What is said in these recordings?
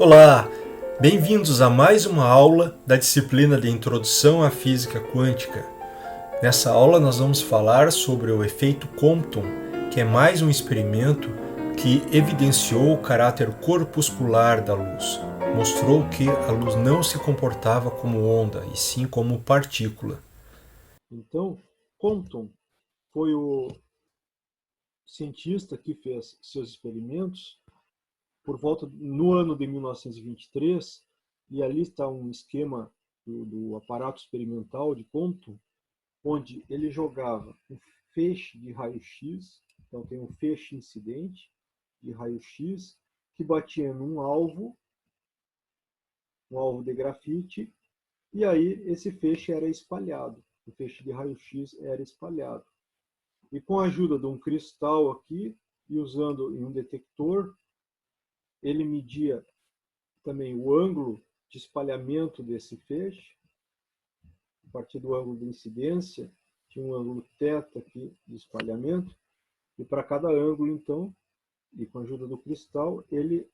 Olá, bem-vindos a mais uma aula da disciplina de Introdução à Física Quântica. Nessa aula nós vamos falar sobre o efeito Compton, que é mais um experimento que evidenciou o caráter corpuscular da luz. Mostrou que a luz não se comportava como onda, e sim como partícula. Então, Compton foi o cientista que fez seus experimentos por volta no ano de 1923, e ali está um esquema do aparato experimental de Compton, onde ele jogava um feixe de raio-x, então tem um feixe incidente de raio-x que batia num alvo, um alvo de grafite, e aí esse feixe era espalhado, o feixe de raio-x era espalhado. E com a ajuda de um cristal aqui e usando um detector, ele media também o ângulo de espalhamento desse feixe, a partir do ângulo de incidência, tinha um ângulo θ aqui de espalhamento, e para cada ângulo, então, e com a ajuda do cristal, ele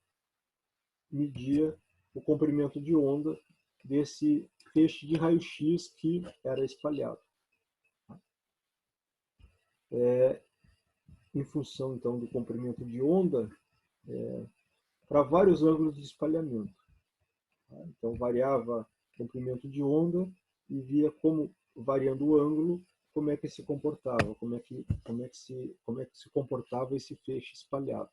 media o comprimento de onda desse feixe de raio-x que era espalhado. Em função, então, do comprimento de onda, para vários ângulos de espalhamento. Então, variava o comprimento de onda e via como, variando o ângulo, como é que se comportava, como é que se comportava esse feixe espalhado.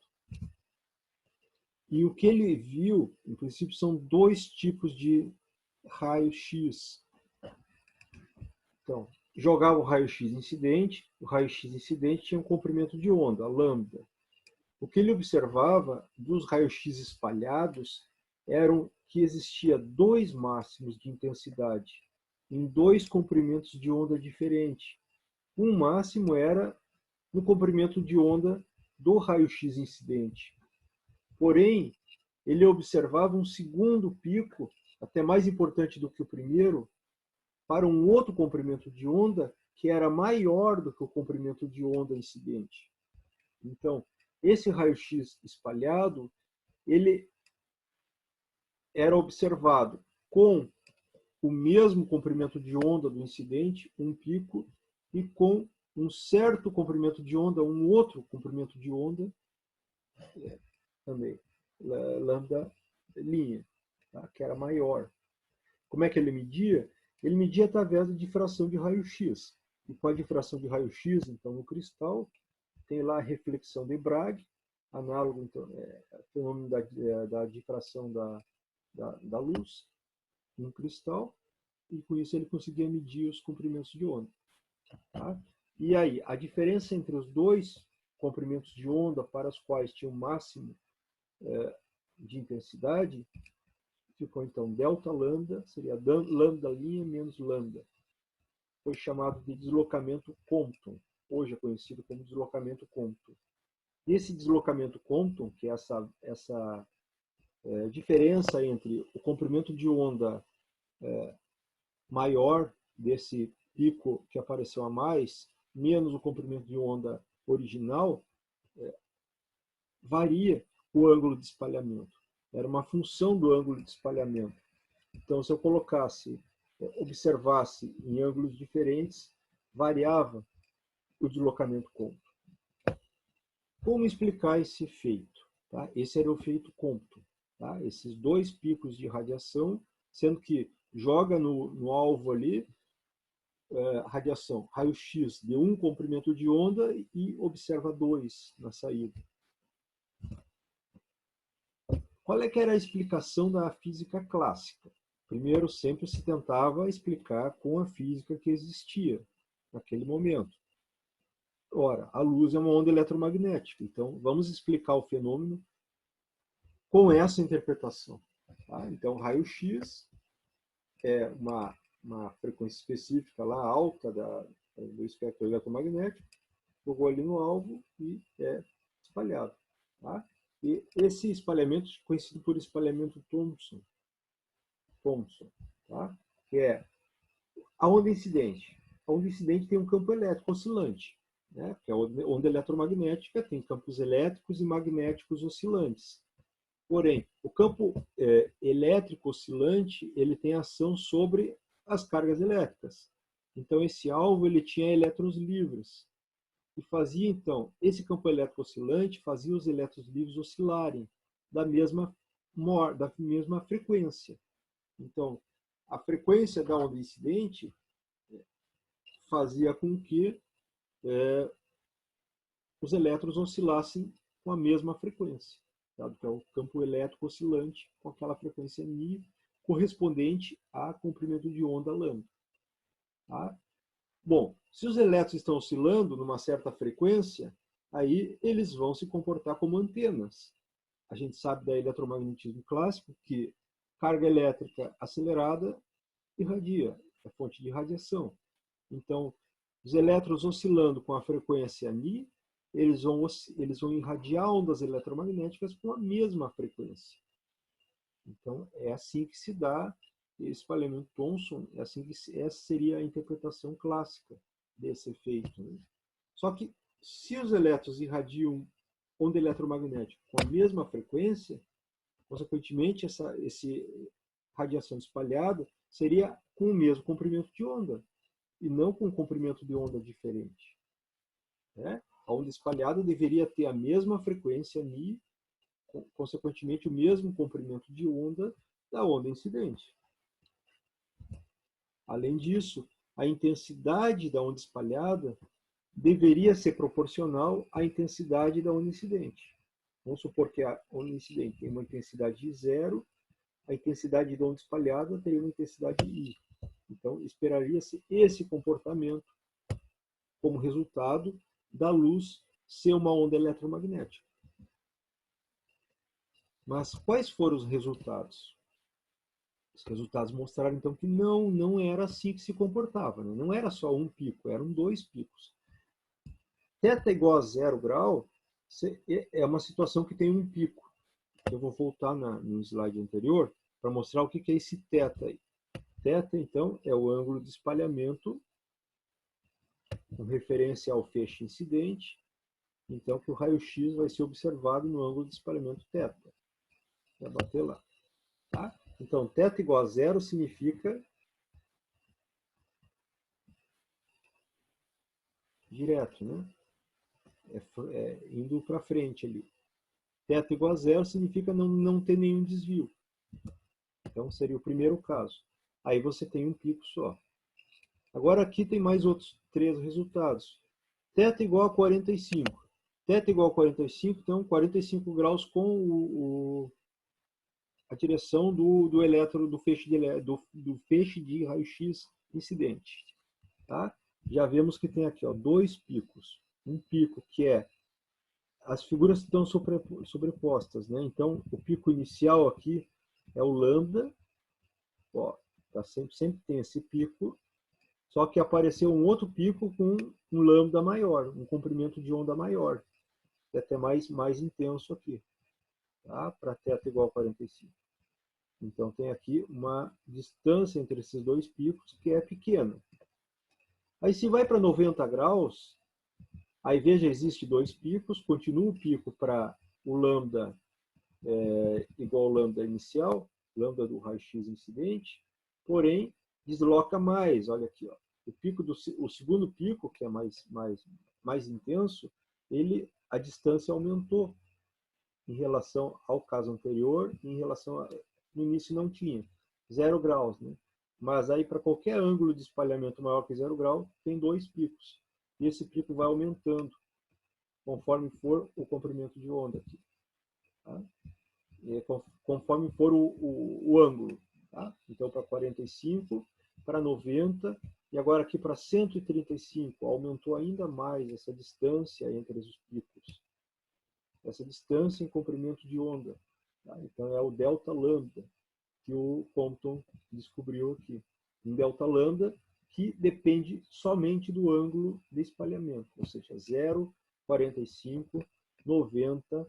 E o que ele viu, em princípio, são dois tipos de raio-x. Então, jogava o raio-x incidente tinha um comprimento de onda, lambda. O que ele observava dos raios-x espalhados eram que existia dois máximos de intensidade em dois comprimentos de onda diferentes. Um máximo era no comprimento de onda do raio-x incidente. Porém, ele observava um segundo pico, até mais importante do que o primeiro, para um outro comprimento de onda que era maior do que o comprimento de onda incidente. Então, esse raio-x espalhado, ele era observado com o mesmo comprimento de onda do incidente, um pico, e com um certo comprimento de onda, um outro comprimento de onda, também, lambda linha, tá? Que era maior. Como é que ele media? Ele media através da difração de raio-x. E com a difração de raio-x, então, no cristal, tem lá a reflexão de Bragg, análogo, então, fenômeno da difração da luz no cristal, e com isso ele conseguia medir os comprimentos de onda. Tá? E aí, a diferença entre os dois comprimentos de onda para os quais tinha o máximo de intensidade ficou então delta lambda, seria lambda linha menos lambda. Foi chamado de deslocamento Compton, hoje é conhecido como deslocamento Compton. E esse deslocamento Compton, que é essa diferença entre o comprimento de onda maior desse pico que apareceu a mais, menos o comprimento de onda original, varia o ângulo de espalhamento. Era uma função do ângulo de espalhamento. Então, se eu colocasse, observasse em ângulos diferentes, variava o deslocamento Compton. Como explicar esse efeito? Tá? Esse era o efeito Compton. Tá? Esses dois picos de radiação, sendo que joga no alvo ali radiação, raio-x de um comprimento de onda e observa dois na saída. Qual é que era a explicação da física clássica? Primeiro, sempre se tentava explicar com a física que existia naquele momento. Ora, a luz é uma onda eletromagnética, então vamos explicar o fenômeno com essa interpretação. Tá? Então, raio-x é uma frequência específica lá, alta do espectro eletromagnético, jogou ali no alvo e é espalhado. Tá? E esse espalhamento é conhecido por espalhamento Thomson, tá? Que é a onda incidente. A onda incidente tem um campo elétrico oscilante, né? Porque a onda eletromagnética tem campos elétricos e magnéticos oscilantes. Porém, o campo elétrico oscilante ele tem ação sobre as cargas elétricas. Então, esse alvo ele tinha elétrons livres. E fazia, então, esse campo elétrico oscilante fazia os elétrons livres oscilarem da mesma frequência. Então, a frequência da onda incidente fazia com que os elétrons oscilassem com a mesma frequência, dado que é o campo elétrico oscilante com aquela frequência μ correspondente a comprimento de onda lambda. Tá? Bom, se os elétrons estão oscilando numa certa frequência, aí eles vão se comportar como antenas. A gente sabe da eletromagnetismo clássico que carga elétrica acelerada irradia, é fonte de radiação. Então, os elétrons oscilando com a frequência μ, eles vão irradiar ondas eletromagnéticas com a mesma frequência. Então, é assim que se dá espalhamento Thomson, essa seria a interpretação clássica desse efeito. Né? Só que, se os elétrons irradiam onda eletromagnética com a mesma frequência, consequentemente, essa radiação espalhada seria com o mesmo comprimento de onda, e não com um comprimento de onda diferente. Né? A onda espalhada deveria ter a mesma frequência μ, consequentemente o mesmo comprimento de onda da onda incidente. Além disso, a intensidade da onda espalhada deveria ser proporcional à intensidade da onda incidente. Vamos supor que a onda incidente tem uma intensidade de 0, a intensidade da onda espalhada teria uma intensidade I. Então, esperaria-se esse comportamento como resultado da luz ser uma onda eletromagnética. Mas quais foram os resultados? Os resultados mostraram, então, que não era assim que se comportava. Né? Não era só um pico, eram 2 picos. Θ igual a 0 grau é uma situação que tem um pico. Eu vou voltar no slide anterior para mostrar o que é esse θ aí. θ, então, é o ângulo de espalhamento com referência ao feixe incidente. Então, que o raio-x vai ser observado no ângulo de espalhamento θ. Vai bater lá. Tá? Então, θ igual a 0 significa direto, né? Indo para frente ali. θ igual a 0 significa não ter nenhum desvio. Então, seria o primeiro caso. Aí você tem um pico só. Agora, aqui tem mais outros 3 resultados. θ igual a 45. θ igual a 45, então 45 graus com a direção do elétron do feixe de raio-x incidente. Tá? Já vemos que tem aqui 2 picos. Um pico que as figuras estão sobrepostas, né? Então, o pico inicial aqui é o lambda. Ó, tá sempre tem esse pico, só que apareceu um outro pico com um lambda maior, um comprimento de onda maior. É até mais intenso aqui, tá? Para θ igual a 45. Então, tem aqui uma distância entre esses 2 picos que é pequena. Aí, se vai para 90 graus, aí veja, existe 2 picos, continua o pico para o lambda igual ao lambda inicial, lambda do raio-x incidente, porém, desloca mais. Olha aqui, ó. O segundo pico, que é mais intenso, a distância aumentou em relação ao caso anterior, no início não tinha, 0 graus, né? Mas aí para qualquer ângulo de espalhamento maior que 0 grau, tem 2 picos. E esse pico vai aumentando conforme for o comprimento de onda aqui. Tá? Conforme for o ângulo. Tá? Então, para 45, para 90, e agora aqui para 135, aumentou ainda mais essa distância entre os picos. Essa distância em comprimento de onda. Tá? Então, é o delta lambda que o Compton descobriu aqui. Um delta lambda que depende somente do ângulo de espalhamento, ou seja, 0, 45, 90,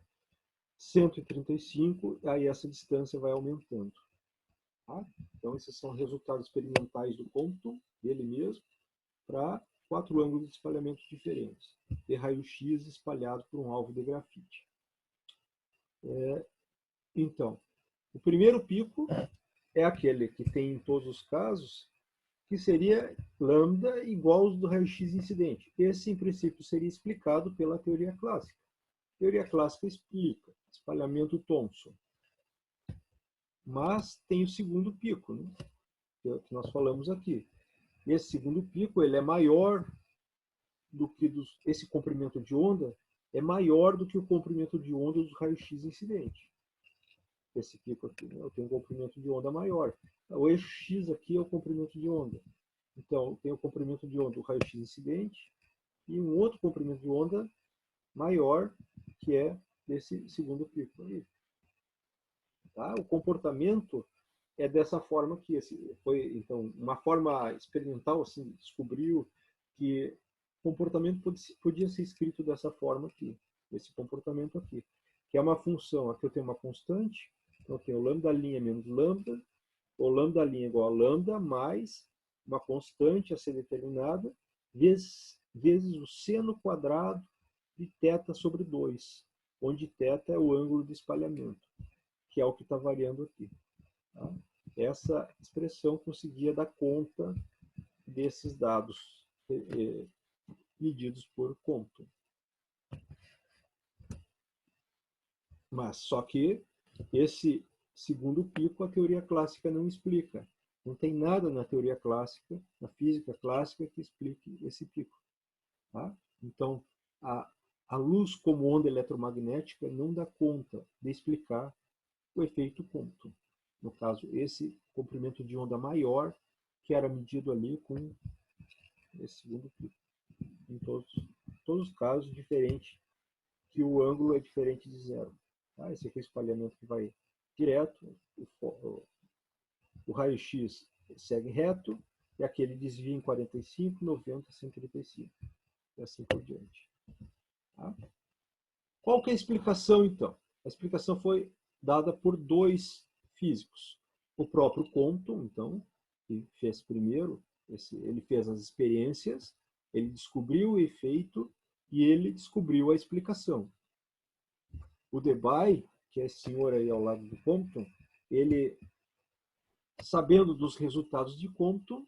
135, aí essa distância vai aumentando. Tá? Então, esses são resultados experimentais do Compton, dele mesmo, para 4 ângulos de espalhamento diferentes, de raio-x espalhado por um alvo de grafite. Então, o primeiro pico é aquele que tem em todos os casos, que seria lambda igual ao do raio-x incidente. Esse, em princípio, seria explicado pela teoria clássica. A teoria clássica explica espalhamento Thomson. Mas tem o segundo pico, né? Que é o que nós falamos aqui. E esse segundo pico ele é maior do que esse comprimento de onda é maior do que o comprimento de onda do raio-x incidente. Esse pico aqui, né? Eu tenho um comprimento de onda maior. O eixo X aqui é o comprimento de onda. Então, eu tenho o comprimento de onda do raio-x incidente e um outro comprimento de onda maior, que é desse segundo pico aí. Tá? O comportamento é dessa forma aqui. Foi, então, uma forma experimental, assim, descobriu que o comportamento podia ser escrito dessa forma aqui, esse comportamento aqui, que é uma função. Aqui eu tenho uma constante, então eu tenho lambda' menos lambda, ou lambda' igual a lambda, mais uma constante a ser determinada, vezes o seno quadrado de θ sobre 2, onde θ é o ângulo de espalhamento, que é o que está variando aqui. Tá? Essa expressão conseguia dar conta desses dados medidos por Compton. Mas só que esse segundo pico a teoria clássica não explica. Não tem nada na teoria clássica, na física clássica, que explique esse pico. Tá? Então, a luz como onda eletromagnética não dá conta de explicar o efeito Compton. No caso, esse comprimento de onda maior, que era medido ali com esse segundo pico. Em todos os casos, diferente, que o ângulo é diferente de zero. Tá? Esse aqui é o espalhamento que vai direto, o raio-x segue reto, e aquele desvia em 45, 90, 135. E assim por diante. Tá? Qual que é a explicação, então? A explicação foi dada por dois físicos. O próprio Compton, então, que fez primeiro, ele fez as experiências, ele descobriu o efeito e ele descobriu a explicação. O Debye, que é esse senhor aí ao lado do Compton, ele, sabendo dos resultados de Compton,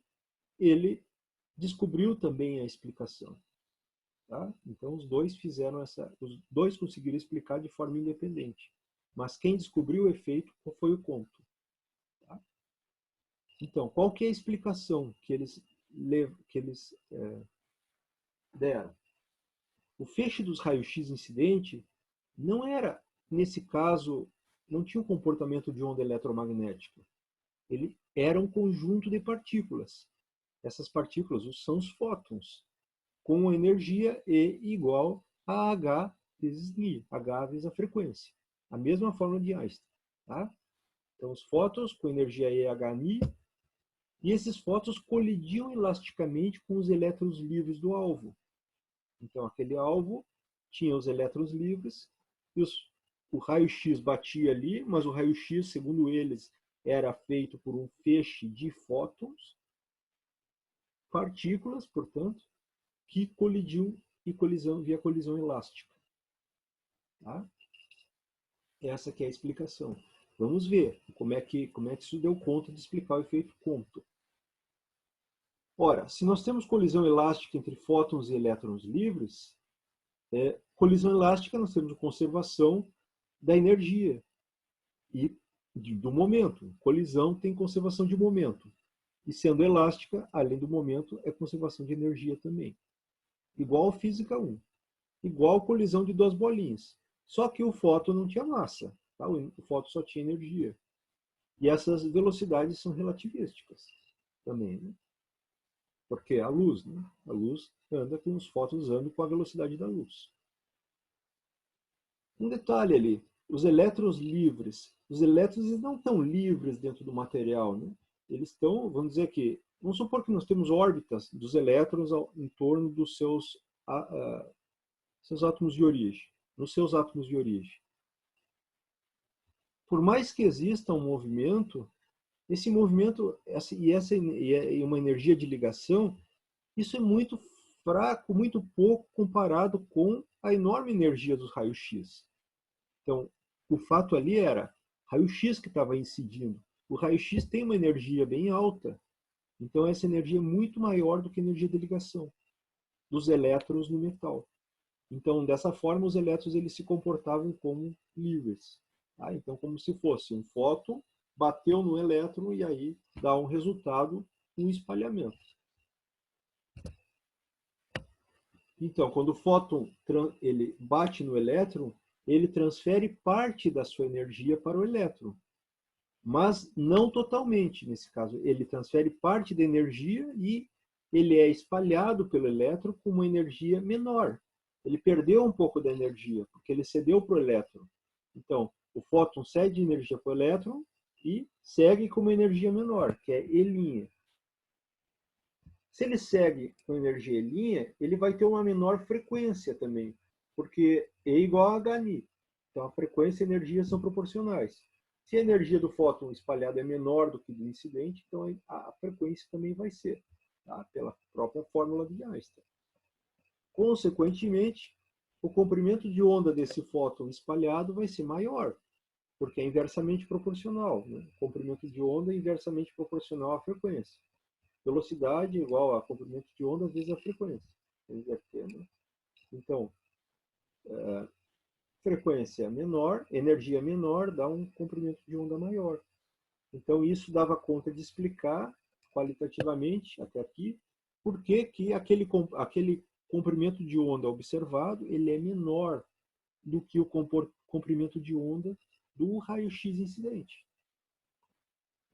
ele descobriu também a explicação. Tá? Então os dois conseguiram explicar de forma independente. Mas quem descobriu o efeito foi o Compton. Tá? Então, qual que é a explicação que eles deram? O feixe dos raios-x incidente não era, nesse caso, não tinha um comportamento de onda eletromagnética. Ele era um conjunto de partículas. Essas partículas são os fótons, com energia E igual a H vezes μ, H vezes a frequência. A mesma fórmula de Einstein. Tá? Então, os fótons com energia E, H, μ, e esses fótons colidiam elasticamente com os elétrons livres do alvo. Então, aquele alvo tinha os elétrons livres e o raio-x batia ali, mas o raio-x, segundo eles, era feito por um feixe de fótons, partículas, portanto, que colidiam via colisão elástica. Tá? Essa que é a explicação. Vamos ver como é que isso deu conta de explicar o efeito Compton. Ora, se nós temos colisão elástica entre fótons e elétrons livres, colisão elástica nós temos conservação da energia e do momento. Colisão tem conservação de momento. E sendo elástica, além do momento, é conservação de energia também. Igual a física 1. Igual a colisão de duas bolinhas. Só que o fóton não tinha massa. Tá? O fóton só tinha energia. E essas velocidades são relativísticas também. Né? Porque a luz anda com os fótons andando com a velocidade da luz. Um detalhe ali, os elétrons livres. Os elétrons não estão livres dentro do material. Né? Eles estão, vamos dizer que, vamos supor que nós temos órbitas dos elétrons em torno dos seus átomos de origem, nos seus átomos de origem. Por mais que exista um movimento, esse movimento e uma energia de ligação, isso é muito fraco, muito pouco comparado com a enorme energia dos raios-x. Então, o fato ali era raio-x que estava incidindo. O raio-x tem uma energia bem alta, então essa energia é muito maior do que a energia de ligação dos elétrons no metal. Então, dessa forma, os elétrons eles se comportavam como livres. Tá? Então, como se fosse um fóton, bateu no elétron e aí dá um resultado, um espalhamento. Então, quando o fóton ele bate no elétron, ele transfere parte da sua energia para o elétron. Mas não totalmente, nesse caso. Ele transfere parte da energia e ele é espalhado pelo elétron com uma energia menor. Ele perdeu um pouco da energia, porque ele cedeu para o elétron. Então, o fóton cede energia para o elétron e segue com uma energia menor, que é E'. Se ele segue com energia E', ele vai ter uma menor frequência também, porque E igual a Hν. Então, a frequência e a energia são proporcionais. Se a energia do fóton espalhado é menor do que do incidente, então a frequência também vai ser, tá? Pela própria fórmula de Einstein. Consequentemente, o comprimento de onda desse fóton espalhado vai ser maior, porque é inversamente proporcional. Né? O comprimento de onda é inversamente proporcional à frequência. Velocidade igual a comprimento de onda vezes a frequência. Né? Então, frequência menor, energia menor, dá um comprimento de onda maior. Então, isso dava conta de explicar qualitativamente, até aqui, por que aquele comprimento de onda observado ele é menor do que o comprimento de onda do raio-x incidente.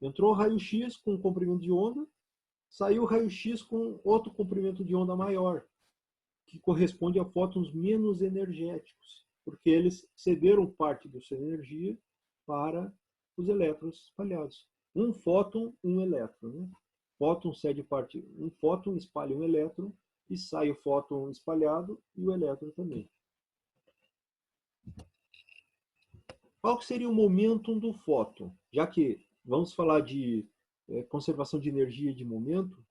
Entrou o raio-x com comprimento de onda, saiu o raio-x com outro comprimento de onda maior, que corresponde a fótons menos energéticos, porque eles cederam parte da sua energia para os elétrons espalhados. Um fóton, um elétron. Né? Fóton cede parte, um fóton espalha um elétron e sai o fóton espalhado e o elétron também. Qual que seria o momentum do fóton? Já que vamos falar de conservação de energia e de momento,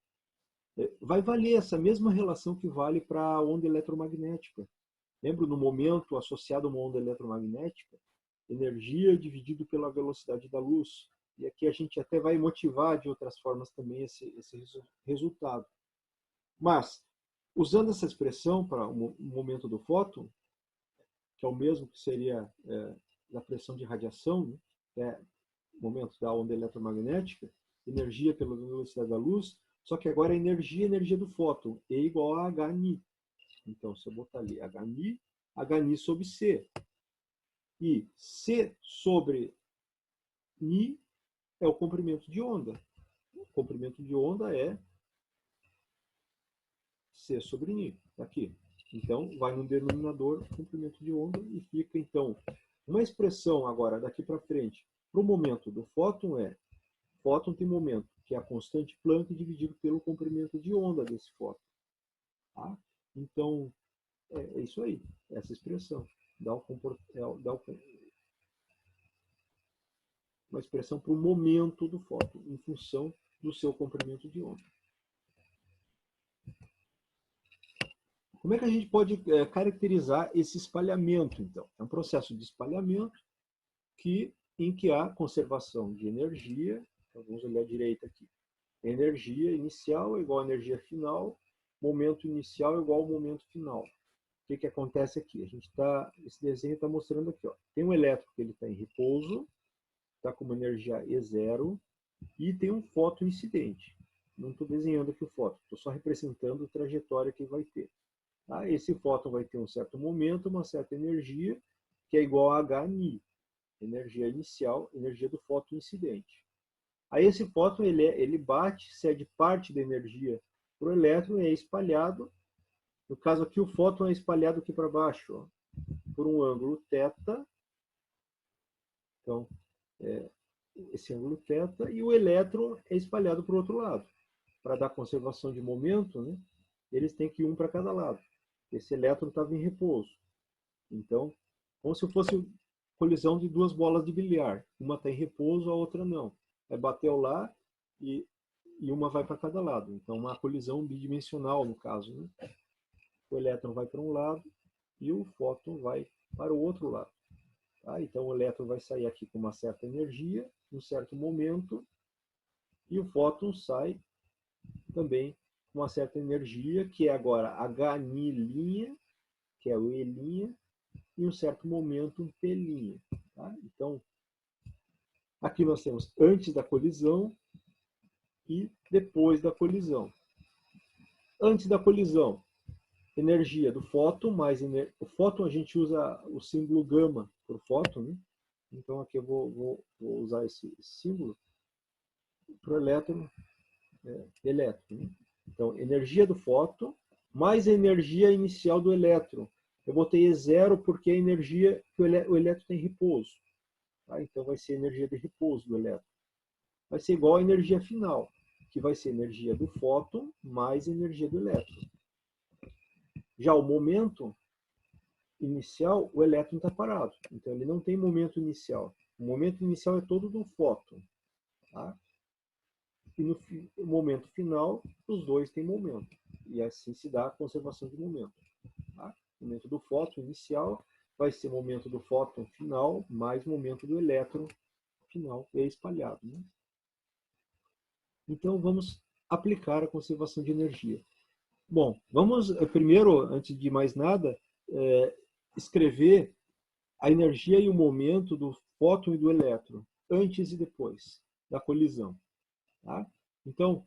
vai valer essa mesma relação que vale para a onda eletromagnética. Lembra no momento associado a uma onda eletromagnética? Energia dividido pela velocidade da luz. E aqui a gente até vai motivar de outras formas também esse resultado. Mas, usando essa expressão para o momento do fóton, que é o mesmo que seria da pressão de radiação, né? Momento da onda eletromagnética, energia pela velocidade da luz, só que agora a energia do fóton, E igual a Hν. Então, se eu botar ali Hν sobre C. E C sobre Ni é o comprimento de onda. O comprimento de onda é C sobre Ni, aqui. Então, vai no denominador comprimento de onda e fica, então, uma expressão agora, daqui para frente, para o momento do fóton fóton tem momento, que é a constante Planck dividido pelo comprimento de onda desse fóton. Tá? Então, é isso aí, essa expressão. Dá uma expressão para o momento do fóton, em função do seu comprimento de onda. Como é que a gente pode caracterizar esse espalhamento, então? É um processo de espalhamento em que há conservação de energia. Então, vamos olhar à direita aqui. Energia inicial é igual a energia final, momento inicial é igual ao momento final. O que acontece aqui? Esse desenho está mostrando aqui. Ó, tem um elétron que ele está em repouso, está com uma energia E0, e tem um fóton incidente. Não estou desenhando aqui o fóton, estou só representando a trajetória que vai ter. Tá? Esse fóton vai ter um certo momento, uma certa energia, que é igual a Hν, energia inicial, energia do fóton incidente. Aí esse fóton ele bate, cede parte da energia para o elétron e é espalhado. No caso aqui, o fóton é espalhado aqui para baixo, ó, por um ângulo θ. Então, esse ângulo θ, e o elétron é espalhado para o outro lado. Para dar conservação de momento, né, eles têm que ir um para cada lado. Esse elétron estava em repouso. Então, como se fosse colisão de duas bolas de bilhar. Uma está em repouso, a outra não. Aí bateu lá e uma vai para cada lado. Então, uma colisão bidimensional, no caso. Né? O elétron vai para um lado e o fóton vai para o outro lado. Tá? Então o elétron vai sair aqui com uma certa energia, em um certo momento, e o fóton sai também com uma certa energia, que é agora H', que é o E', em um certo momento um P'. Tá? Então, aqui nós temos antes da colisão e depois da colisão. Antes da colisão, energia do fóton mais o fóton a gente usa o símbolo gama por fóton, né? Então aqui eu vou usar esse símbolo para o elétron, elétron. Né? Então energia do fóton mais a energia inicial do elétron. Eu botei E0 porque é a energia que o elétron tem repouso. Tá? Então vai ser a energia de repouso do elétron. Vai ser igual à energia final, que vai ser a energia do fóton mais a energia do elétron. Já o momento inicial, o elétron está parado. Então, ele não tem momento inicial. O momento inicial é todo do fóton. Tá? E no momento final, os dois têm momento. E assim se dá a conservação de momento. Tá? O momento do fóton inicial vai ser momento do fóton final mais momento do elétron final, é espalhado. Né? Então, vamos aplicar a conservação de energia. Bom, vamos primeiro, antes de mais nada, escrever a energia e o momento do fóton e do elétron, antes e depois da colisão. Tá? Então,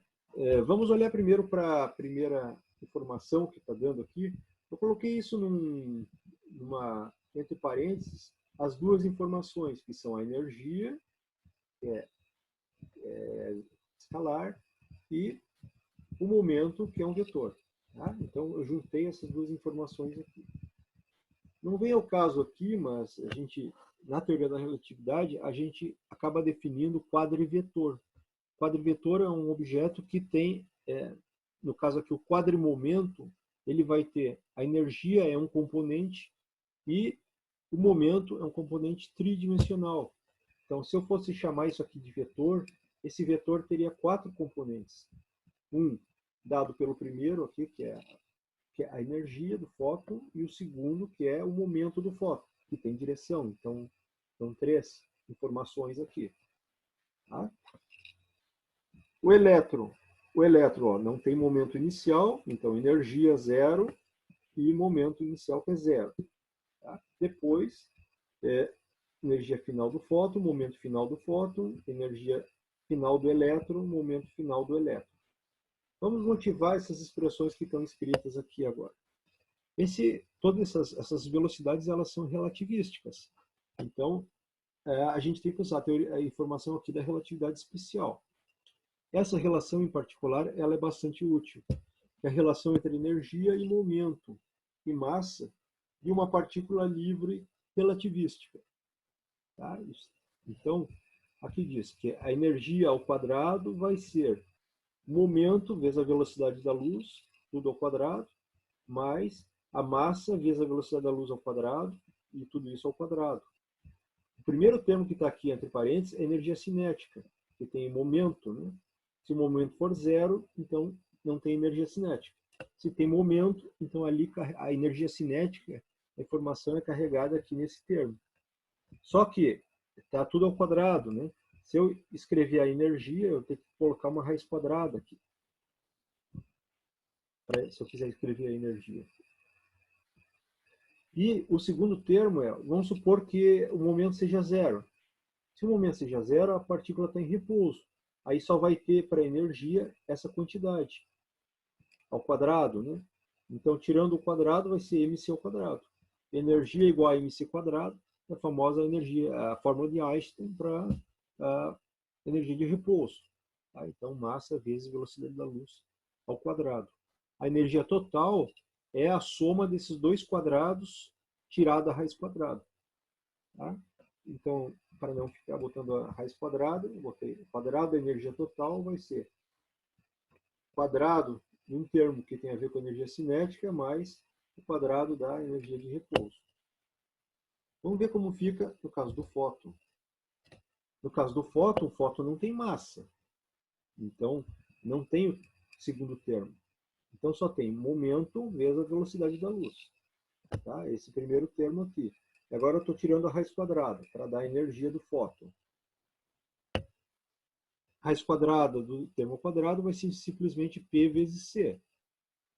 vamos olhar primeiro para a primeira informação que está dando aqui. Eu coloquei isso entre parênteses, as duas informações, que são a energia, que é escalar, e o momento, que é um vetor. Tá? Então, eu juntei essas duas informações aqui. Não vem ao caso aqui, mas a gente, na teoria da relatividade, a gente acaba definindo quadrivetor. Quadrivetor é um objeto que tem, no caso aqui, o quadrimomento, ele vai ter a energia é um componente e o momento é um componente tridimensional. Então, se eu fosse chamar isso aqui de vetor, esse vetor teria 4 componentes. Um dado pelo primeiro aqui, que é a energia do fóton, e o segundo, que é o momento do fóton, que tem direção. Então, são 3 informações aqui. Tá? O elétron não tem momento inicial, então energia 0 e momento inicial que é 0. Tá? Depois, energia final do fóton, momento final do fóton, energia final do elétron, momento final do elétron. Vamos motivar essas expressões que estão escritas aqui agora. Todas essas velocidades elas são relativísticas. Então, a gente tem que usar a informação aqui da relatividade especial. Essa relação em particular ela é bastante útil. É a relação entre energia e momento e massa de uma partícula livre relativística. Tá? Então, aqui diz que a energia ao quadrado vai ser momento vezes a velocidade da luz, tudo ao quadrado, mais a massa vezes a velocidade da luz ao quadrado, e tudo isso ao quadrado. O primeiro termo que está aqui entre parênteses é energia cinética, que tem momento. Né? Se o momento for 0, então não tem energia cinética. Se tem momento, então ali a energia cinética, a informação é carregada aqui nesse termo. Só que está tudo ao quadrado. Né? Se eu escrever a energia, eu tenho que colocar uma raiz quadrada aqui. Se eu quiser escrever a energia. E o segundo termo vamos supor que o momento seja 0. Se o momento seja 0, a partícula está em repouso. Aí só vai ter para a energia essa quantidade, ao quadrado. Né? Então, tirando o quadrado, vai ser mc ao quadrado. Energia igual a mc quadrado, é a famosa energia, a fórmula de Einstein para a energia de repouso. Tá? Então, massa vezes velocidade da luz ao quadrado. A energia total é a soma desses dois quadrados tirada a raiz quadrada. Tá? Então, para não ficar botando a raiz quadrada, eu botei o quadrado da energia total vai ser quadrado de um termo que tem a ver com a energia cinética mais o quadrado da energia de repouso. Vamos ver como fica no caso do fóton. No caso do fóton, o fóton não tem massa. Então, não tem o segundo termo. Então, só tem momento vezes a velocidade da luz. Tá? Esse primeiro termo aqui. Agora eu estou tirando a raiz quadrada para dar a energia do fóton. A raiz quadrada do termo ao quadrado vai ser simplesmente P vezes C.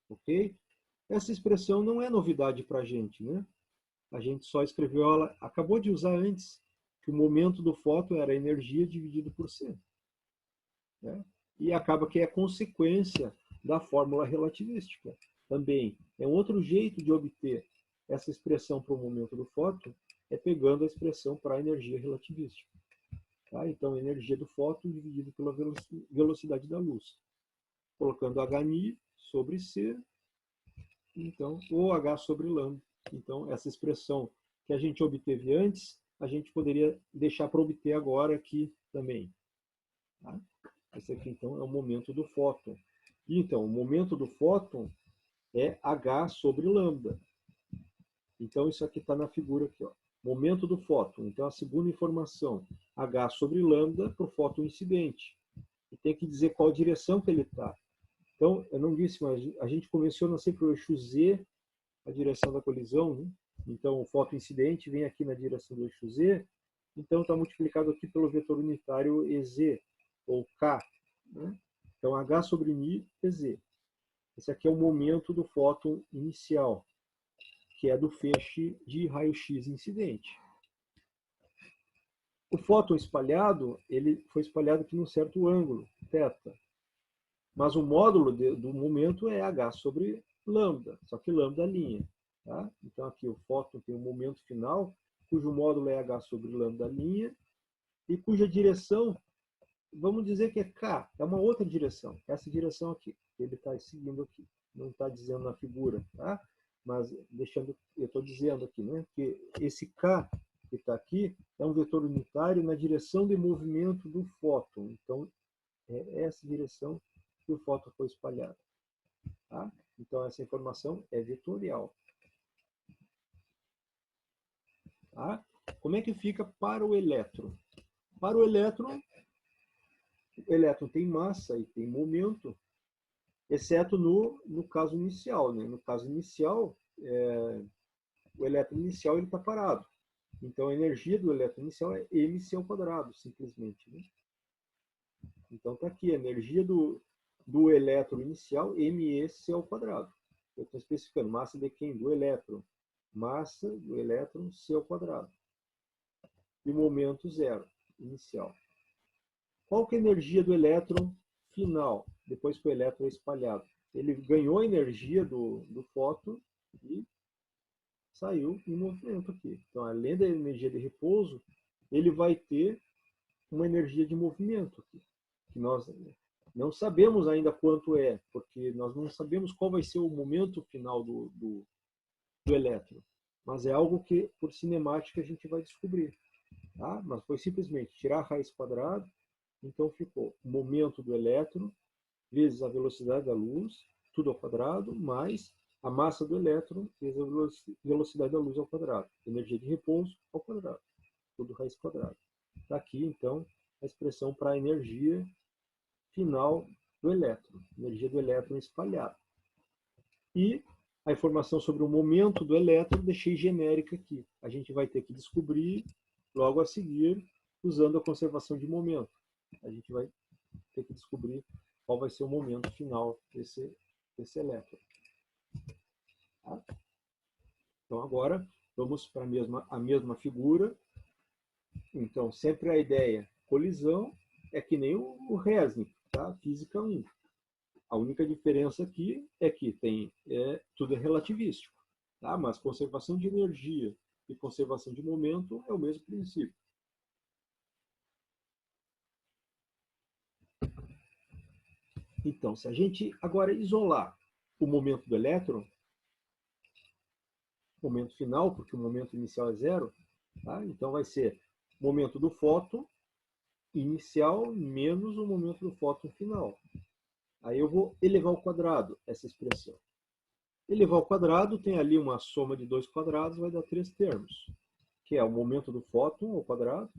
Ok? Essa expressão não é novidade para a gente, né? A gente só escreveu ela, acabou de usar antes, que o momento do fóton era a energia dividido por C. Né? E acaba que é consequência da fórmula relativística. Também é um outro jeito de obter essa expressão para o momento do fóton, é pegando a expressão para a energia relativística. Tá? Então, a energia do fóton dividido pela velocidade da luz. Colocando Hν sobre C, então, ou H sobre lambda. Então, essa expressão que a gente obteve antes, a gente poderia deixar para obter agora aqui também. Tá? Esse aqui, então, é o momento do fóton. Então, o momento do fóton é H sobre lambda. Então, isso aqui está na figura aqui, ó. Momento do fóton. Então, a segunda informação, H sobre lambda para o fóton incidente. E tem que dizer qual direção que ele está. Então, eu não disse, mas a gente convenciona sempre o eixo Z, a direção da colisão, né? Então, o fóton incidente vem aqui na direção do eixo Z, então está multiplicado aqui pelo vetor unitário EZ, ou K. Né? Então, H sobre Ni, EZ. Esse aqui é o momento do fóton inicial, que é do feixe de raio-x incidente. O fóton espalhado, ele foi espalhado aqui num certo ângulo, θ. Mas o módulo do momento é H sobre lambda, só que lambda linha. Tá? Então aqui o fóton tem um momento final, cujo módulo é H sobre lambda linha, e cuja direção, vamos dizer que é K, é uma outra direção, essa direção aqui, que ele está seguindo aqui. Não está dizendo na figura, tá? Mas deixando, eu estou dizendo aqui, né, que esse K que está aqui é um vetor unitário na direção de movimento do fóton. Então, é essa direção que o fóton foi espalhado. Tá? Então, essa informação é vetorial. Tá? Como é que fica para o elétron? Para o elétron tem massa e tem momento, exceto no caso inicial. Né? No caso inicial, o elétron inicial está parado. Então, a energia do elétron inicial é mc ao quadrado, simplesmente. Né? Então, está aqui a energia do elétron inicial, mec ao quadrado. Eu estou especificando massa de quem? Do elétron. Massa do elétron c ao quadrado. E momento zero, inicial. Qual que é a energia do elétron final, depois que o elétron é espalhado? Ele ganhou a energia do fóton e saiu em movimento aqui. Então, além da energia de repouso, ele vai ter uma energia de movimento aqui, que nós não sabemos ainda quanto é, porque nós não sabemos qual vai ser o momento final do elétron. Mas é algo que, por cinemática, a gente vai descobrir. Tá? Mas foi simplesmente tirar a raiz quadrada, então ficou o momento do elétron vezes a velocidade da luz, tudo ao quadrado, mais a massa do elétron vezes a velocidade da luz ao quadrado. Energia de repouso ao quadrado, tudo raiz quadrada. Está aqui, então, a expressão para a energia final do elétron, energia do elétron espalhada. E a informação sobre o momento do elétron deixei genérica aqui. A gente vai ter que descobrir logo a seguir, usando a conservação de momento. A gente vai ter que descobrir qual vai ser o momento final desse elétron. Tá? Então, agora, vamos para a mesma figura. Então, sempre a ideia colisão é que nem o Resnick, tá? Física 1. A única diferença aqui é que tudo é relativístico, tá? Mas conservação de energia e conservação de momento é o mesmo princípio. Então, se a gente agora isolar o momento do elétron, momento final, porque o momento inicial é zero, tá? Então vai ser momento do fóton inicial menos o momento do fóton final. Aí eu vou elevar ao quadrado essa expressão. Elevar ao quadrado tem ali uma soma de 2 quadrados, vai dar 3 termos, que é o momento do fóton ao quadrado,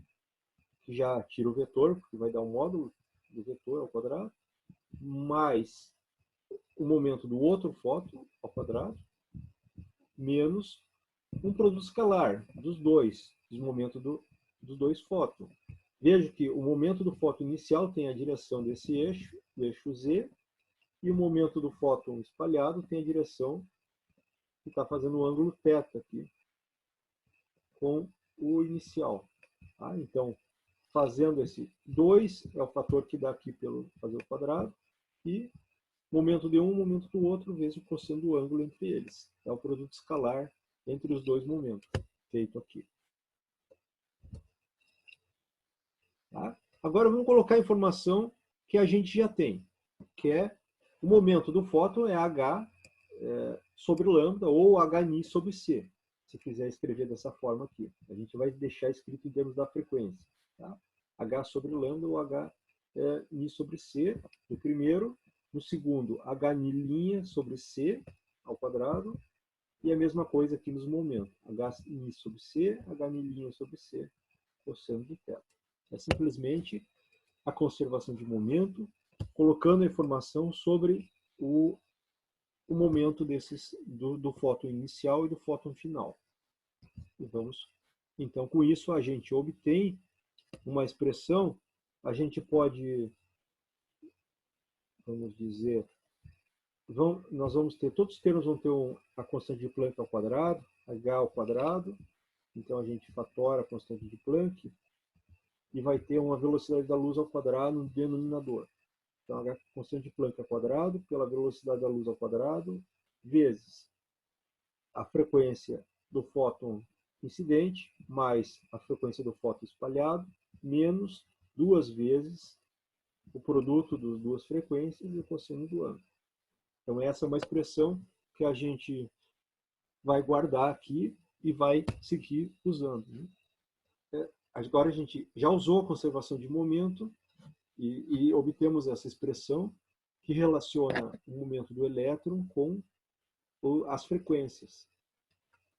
que já tira o vetor, porque vai dar um módulo do vetor ao quadrado, mais o momento do outro fóton ao quadrado, menos um produto escalar dos dois, dos momentos dos dois fótons. Vejo que o momento do fóton inicial tem a direção desse eixo, do eixo Z, e o momento do fóton espalhado tem a direção que está fazendo o ângulo θ aqui, com o inicial. Tá? Então, fazendo esse 2 é o fator que dá aqui pelo fazer o quadrado, e momento de um, momento do outro, vezes o cosseno do ângulo entre eles. É o produto escalar entre os dois momentos, feito aqui. Tá? Agora vamos colocar a informação que a gente já tem, que é o momento do fóton é H sobre lambda ou Hν sobre C, se quiser escrever dessa forma aqui. A gente vai deixar escrito em termos da frequência. Tá? H sobre lambda ou Hν sobre C, no primeiro. No segundo, Hν' sobre C ao quadrado. E a mesma coisa aqui nos momentos. Hν sobre C, Hν' sobre C, cosseno de θ. É simplesmente a conservação de momento, colocando a informação sobre o momento do fóton inicial e do fóton final. E vamos, então, com isso, a gente obtém uma expressão, a gente pode, vamos dizer, nós vamos ter, todos os termos vão ter a constante de Planck ao quadrado, H ao quadrado, então a gente fatora a constante de Planck, e vai ter uma velocidade da luz ao quadrado no denominador. Então, a constante de Planck ao quadrado pela velocidade da luz ao quadrado, vezes a frequência do fóton incidente, mais a frequência do fóton espalhado, menos 2 vezes o produto das duas frequências e o cosseno do ângulo. Então, essa é uma expressão que a gente vai guardar aqui e vai seguir usando. Agora a gente já usou a conservação de momento e obtemos essa expressão que relaciona o momento do elétron com as frequências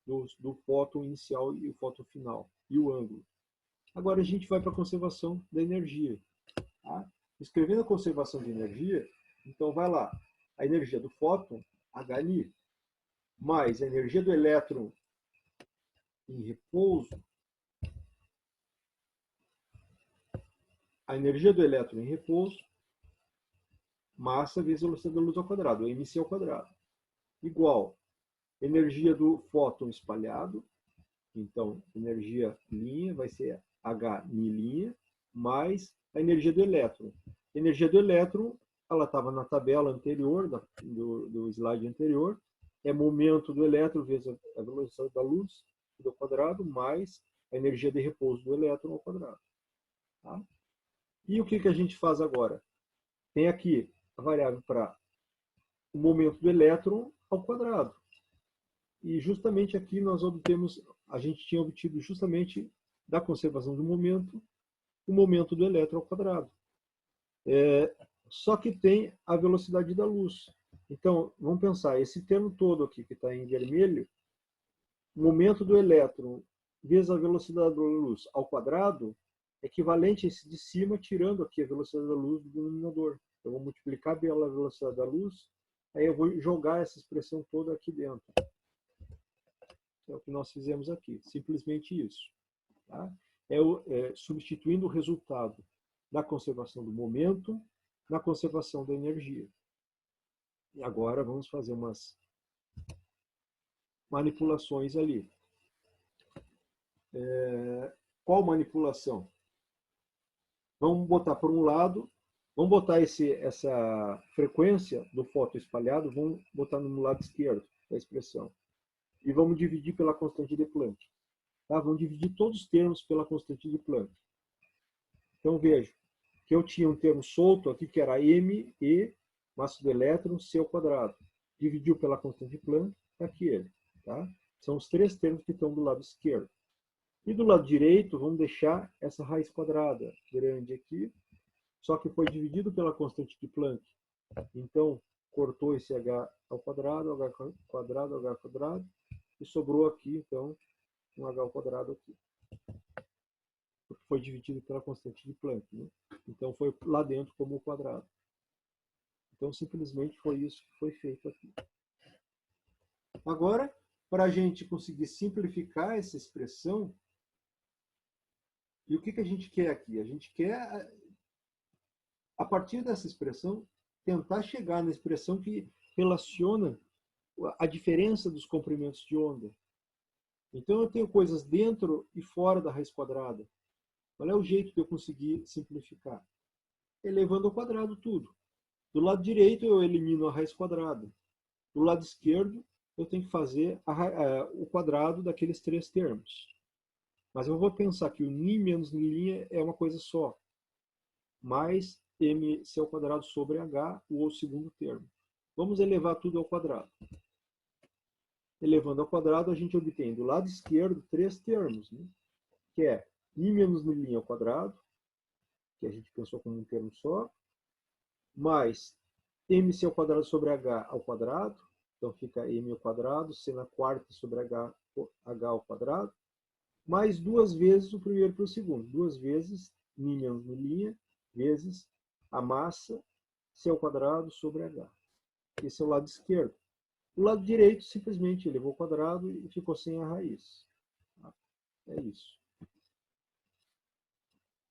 do fóton inicial e o fóton final, e o ângulo. Agora a gente vai para a conservação da energia. Tá? Escrevendo a conservação de energia, então vai lá, a energia do fóton, Hν, mais a energia do elétron em repouso, a energia do elétron em repouso, massa vezes a velocidade da luz ao quadrado, mc ao quadrado, igual energia do fóton espalhado, então energia linha vai ser Hν', mais a energia do elétron. A energia do elétron, ela estava na tabela anterior, do slide anterior, é momento do elétron vezes a velocidade da luz ao quadrado, mais a energia de repouso do elétron ao quadrado. Tá? E o que a gente faz agora? Tem aqui a variável para o momento do elétron ao quadrado. E justamente aqui nós obtemos, a gente tinha obtido justamente da conservação do momento, o momento do elétron ao quadrado. Só que tem a velocidade da luz. Então, vamos pensar, esse termo todo aqui que está em vermelho, o momento do elétron vezes a velocidade da luz ao quadrado, equivalente a esse de cima, tirando aqui a velocidade da luz do denominador. Eu vou multiplicar pela velocidade da luz, aí eu vou jogar essa expressão toda aqui dentro. É o que nós fizemos aqui, simplesmente isso. Tá? Substituindo o resultado da conservação do momento na conservação da energia. E agora vamos fazer umas manipulações ali. Qual manipulação? Vamos botar por um lado, vamos botar essa frequência do fóton espalhado, vamos botar no lado esquerdo da expressão. E vamos dividir pela constante de Planck. Tá? Vamos dividir todos os termos pela constante de Planck. Então, vejo que eu tinha um termo solto aqui, que era m, e, massa do elétron, c ao quadrado. Dividiu pela constante de Planck, está aqui ele. Tá? São os 3 termos que estão do lado esquerdo. E do lado direito, vamos deixar essa raiz quadrada grande aqui, só que foi dividido pela constante de Planck. Então, cortou esse h ao quadrado, h quadrado, h quadrado, e sobrou aqui, então, um h ao quadrado aqui. Porque foi dividido pela constante de Planck. Né? Então, foi lá dentro como o quadrado. Então, simplesmente foi isso que foi feito aqui. Agora, para a gente conseguir simplificar essa expressão. E o que a gente quer aqui? A gente quer, a partir dessa expressão, tentar chegar na expressão que relaciona a diferença dos comprimentos de onda. Então, eu tenho coisas dentro e fora da raiz quadrada. Qual é o jeito de eu conseguir simplificar? Elevando ao quadrado tudo. Do lado direito, eu elimino a raiz quadrada. Do lado esquerdo, eu tenho que fazer o quadrado daqueles três termos. Mas eu vou pensar que o ni menos ni' é uma coisa só. Mais mc ao quadrado sobre h, o segundo termo. Vamos elevar tudo ao quadrado. Elevando ao quadrado, a gente obtém do lado esquerdo três termos, né? Que é ni menos ni' ao quadrado, que a gente pensou como um termo só, mais mc ao quadrado sobre h ao quadrado, então fica m ao quadrado, c na quarta sobre h ao quadrado, mais duas vezes o primeiro para o segundo, duas vezes ni menos ni', vezes a massa c ao quadrado sobre h. Esse é o lado esquerdo. O lado direito simplesmente elevou ao quadrado e ficou sem a raiz. É isso.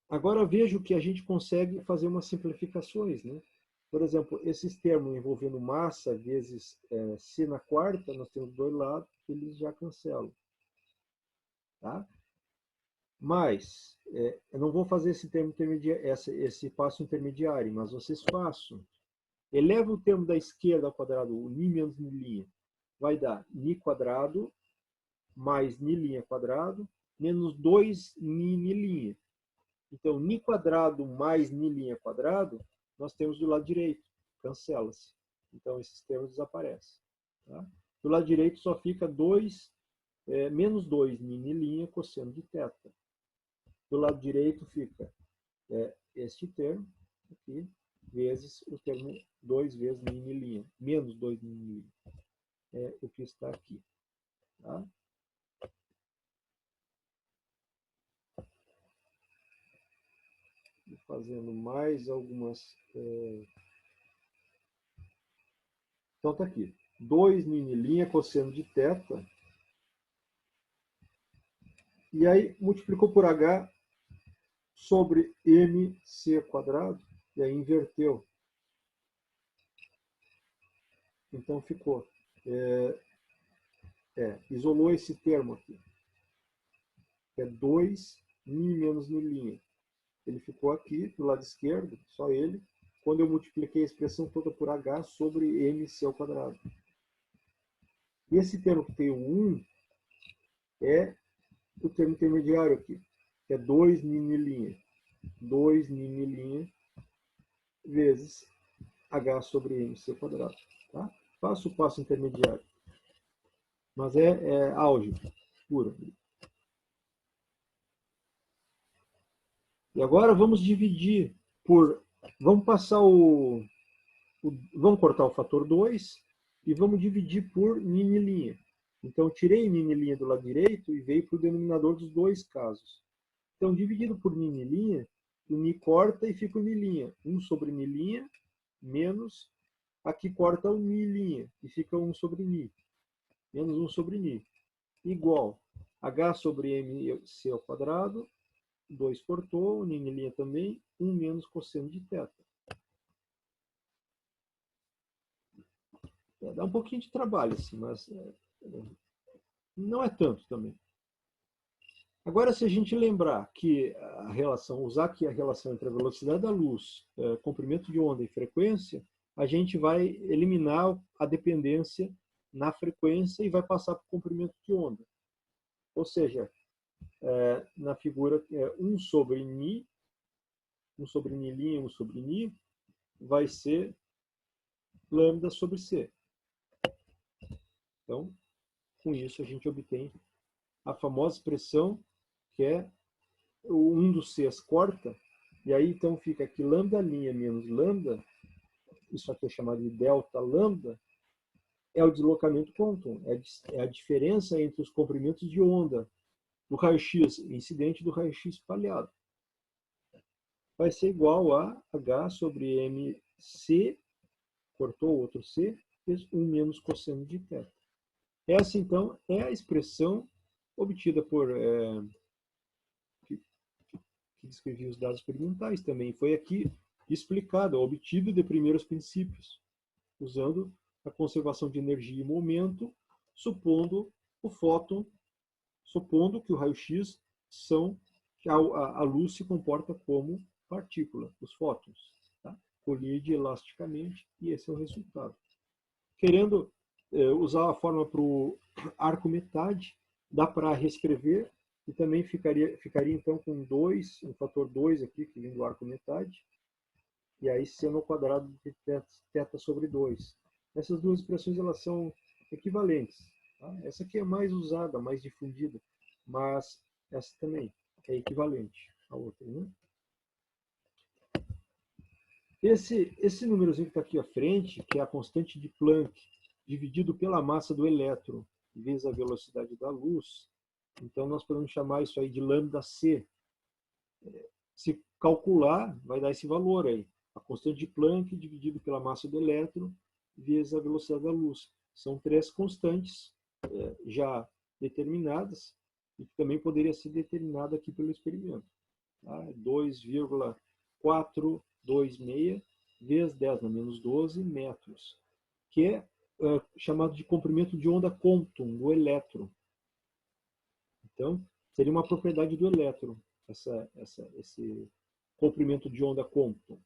Agora vejo que a gente consegue fazer umas simplificações, né? Por exemplo, esses termos envolvendo massa vezes c na quarta, nós temos dois lados, eles já cancelam. Tá? Mas, eu não vou fazer esse termo intermediário, esse passo intermediário, mas vocês façam. Eleva o termo da esquerda ao quadrado, o ni menos ni', vai dar ni quadrado mais ni' quadrado menos 2 ni'. Então, ni quadrado mais ni' quadrado, nós temos do lado direito, cancela-se. Então, esses termos desaparecem. Tá? Do lado direito só fica menos 2 ni' cosseno de θ. Do lado direito fica este termo aqui, vezes o termo 2 vezes ni', menos 2 ni'. É o que está aqui. Tá? Fazendo mais algumas... Então está aqui. 2 ni' cosseno de θ. E aí multiplicou por h sobre mc quadrado. E aí inverteu. Então ficou. Isolou esse termo aqui. Que é 2 ni menos ni'. Ele ficou aqui do lado esquerdo, só ele, quando eu multipliquei a expressão toda por h sobre mc ao quadrado. E esse termo que tem o 1 é o termo intermediário aqui, que é 2 ni'. 2 ni' vezes h sobre mc ao quadrado. Tá? Faço o passo intermediário. Mas é álgebra pura. E agora vamos dividir por... Vamos passar vamos cortar o fator 2 e vamos dividir por ni'. Então, tirei ni' do lado direito e veio para o denominador dos dois casos. Então, dividido por ni', o ni corta e fica o ni'. 1 sobre ni' menos... Aqui corta o ni' e fica 1 sobre ni. Menos 1 sobre ni. Igual h sobre mc ao quadrado. 2 cortou, ni' também. 1 menos cosseno de θ. Dá um pouquinho de trabalho, assim, mas não é tanto também. Agora, se a gente lembrar que a relação, usar aqui a relação entre a velocidade da luz, comprimento de onda e frequência, a gente vai eliminar a dependência na frequência e vai passar para o comprimento de onda. Ou seja, na figura 1 sobre ni, 1 sobre ni', 1 sobre ni, vai ser lambda sobre c. Então, com isso a gente obtém a famosa expressão que é o 1 dos c's corta, e aí então fica aqui lambda' menos lambda, isso aqui é chamado de delta lambda, é o deslocamento quantum, é a diferença entre os comprimentos de onda do raio-x incidente e do raio-x espalhado. Vai ser igual a h sobre mc, cortou o outro c, fez 1 menos cosseno de θ. Essa, então, é a expressão obtida por... que descrevia os dados experimentais também. Foi aqui explicado, obtido de primeiros princípios, usando a conservação de energia e momento, supondo o fóton, supondo que o raio-x são, que a luz se comporta como partícula, os fótons. Tá? Colide elasticamente, e esse é o resultado. Querendo usar a fórmula para o arco metade, dá para reescrever, e também ficaria então com 2, um fator 2 aqui, que vem do arco metade, e aí seno ao quadrado de θ sobre 2. Essas duas expressões elas são equivalentes. Tá? Essa aqui é mais usada, mais difundida, mas essa também é equivalente à outra. Né? Esse númerozinho que está aqui à frente, que é a constante de Planck, dividido pela massa do elétron, vezes a velocidade da luz, então nós podemos chamar isso aí de lambda C. Se calcular, vai dar esse valor aí. A constante de Planck dividido pela massa do elétron vezes a velocidade da luz. São três constantes já determinadas e que também poderia ser determinada aqui pelo experimento. Tá? 2,426 vezes 10 na menos 12 metros, que é chamado de comprimento de onda Compton do elétron. Então, seria uma propriedade do elétron, esse comprimento de onda Compton,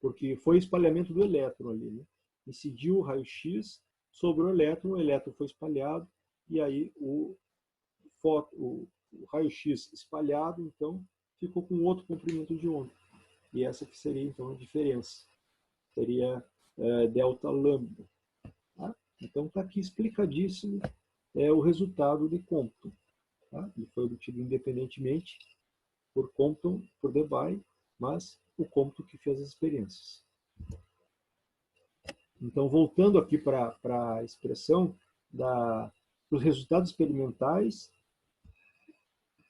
porque foi espalhamento do elétron ali. Né? Incidiu o raio-x sobre o elétron foi espalhado, e aí o raio-x espalhado, então, ficou com outro comprimento de onda. E essa que seria, então, a diferença. Seria delta lambda. Tá? Então, está aqui explicadíssimo o resultado de Compton. Tá? Ele foi obtido independentemente por Compton, por Debye, mas o Compton que fez as experiências. Então, voltando aqui para a expressão dos resultados experimentais,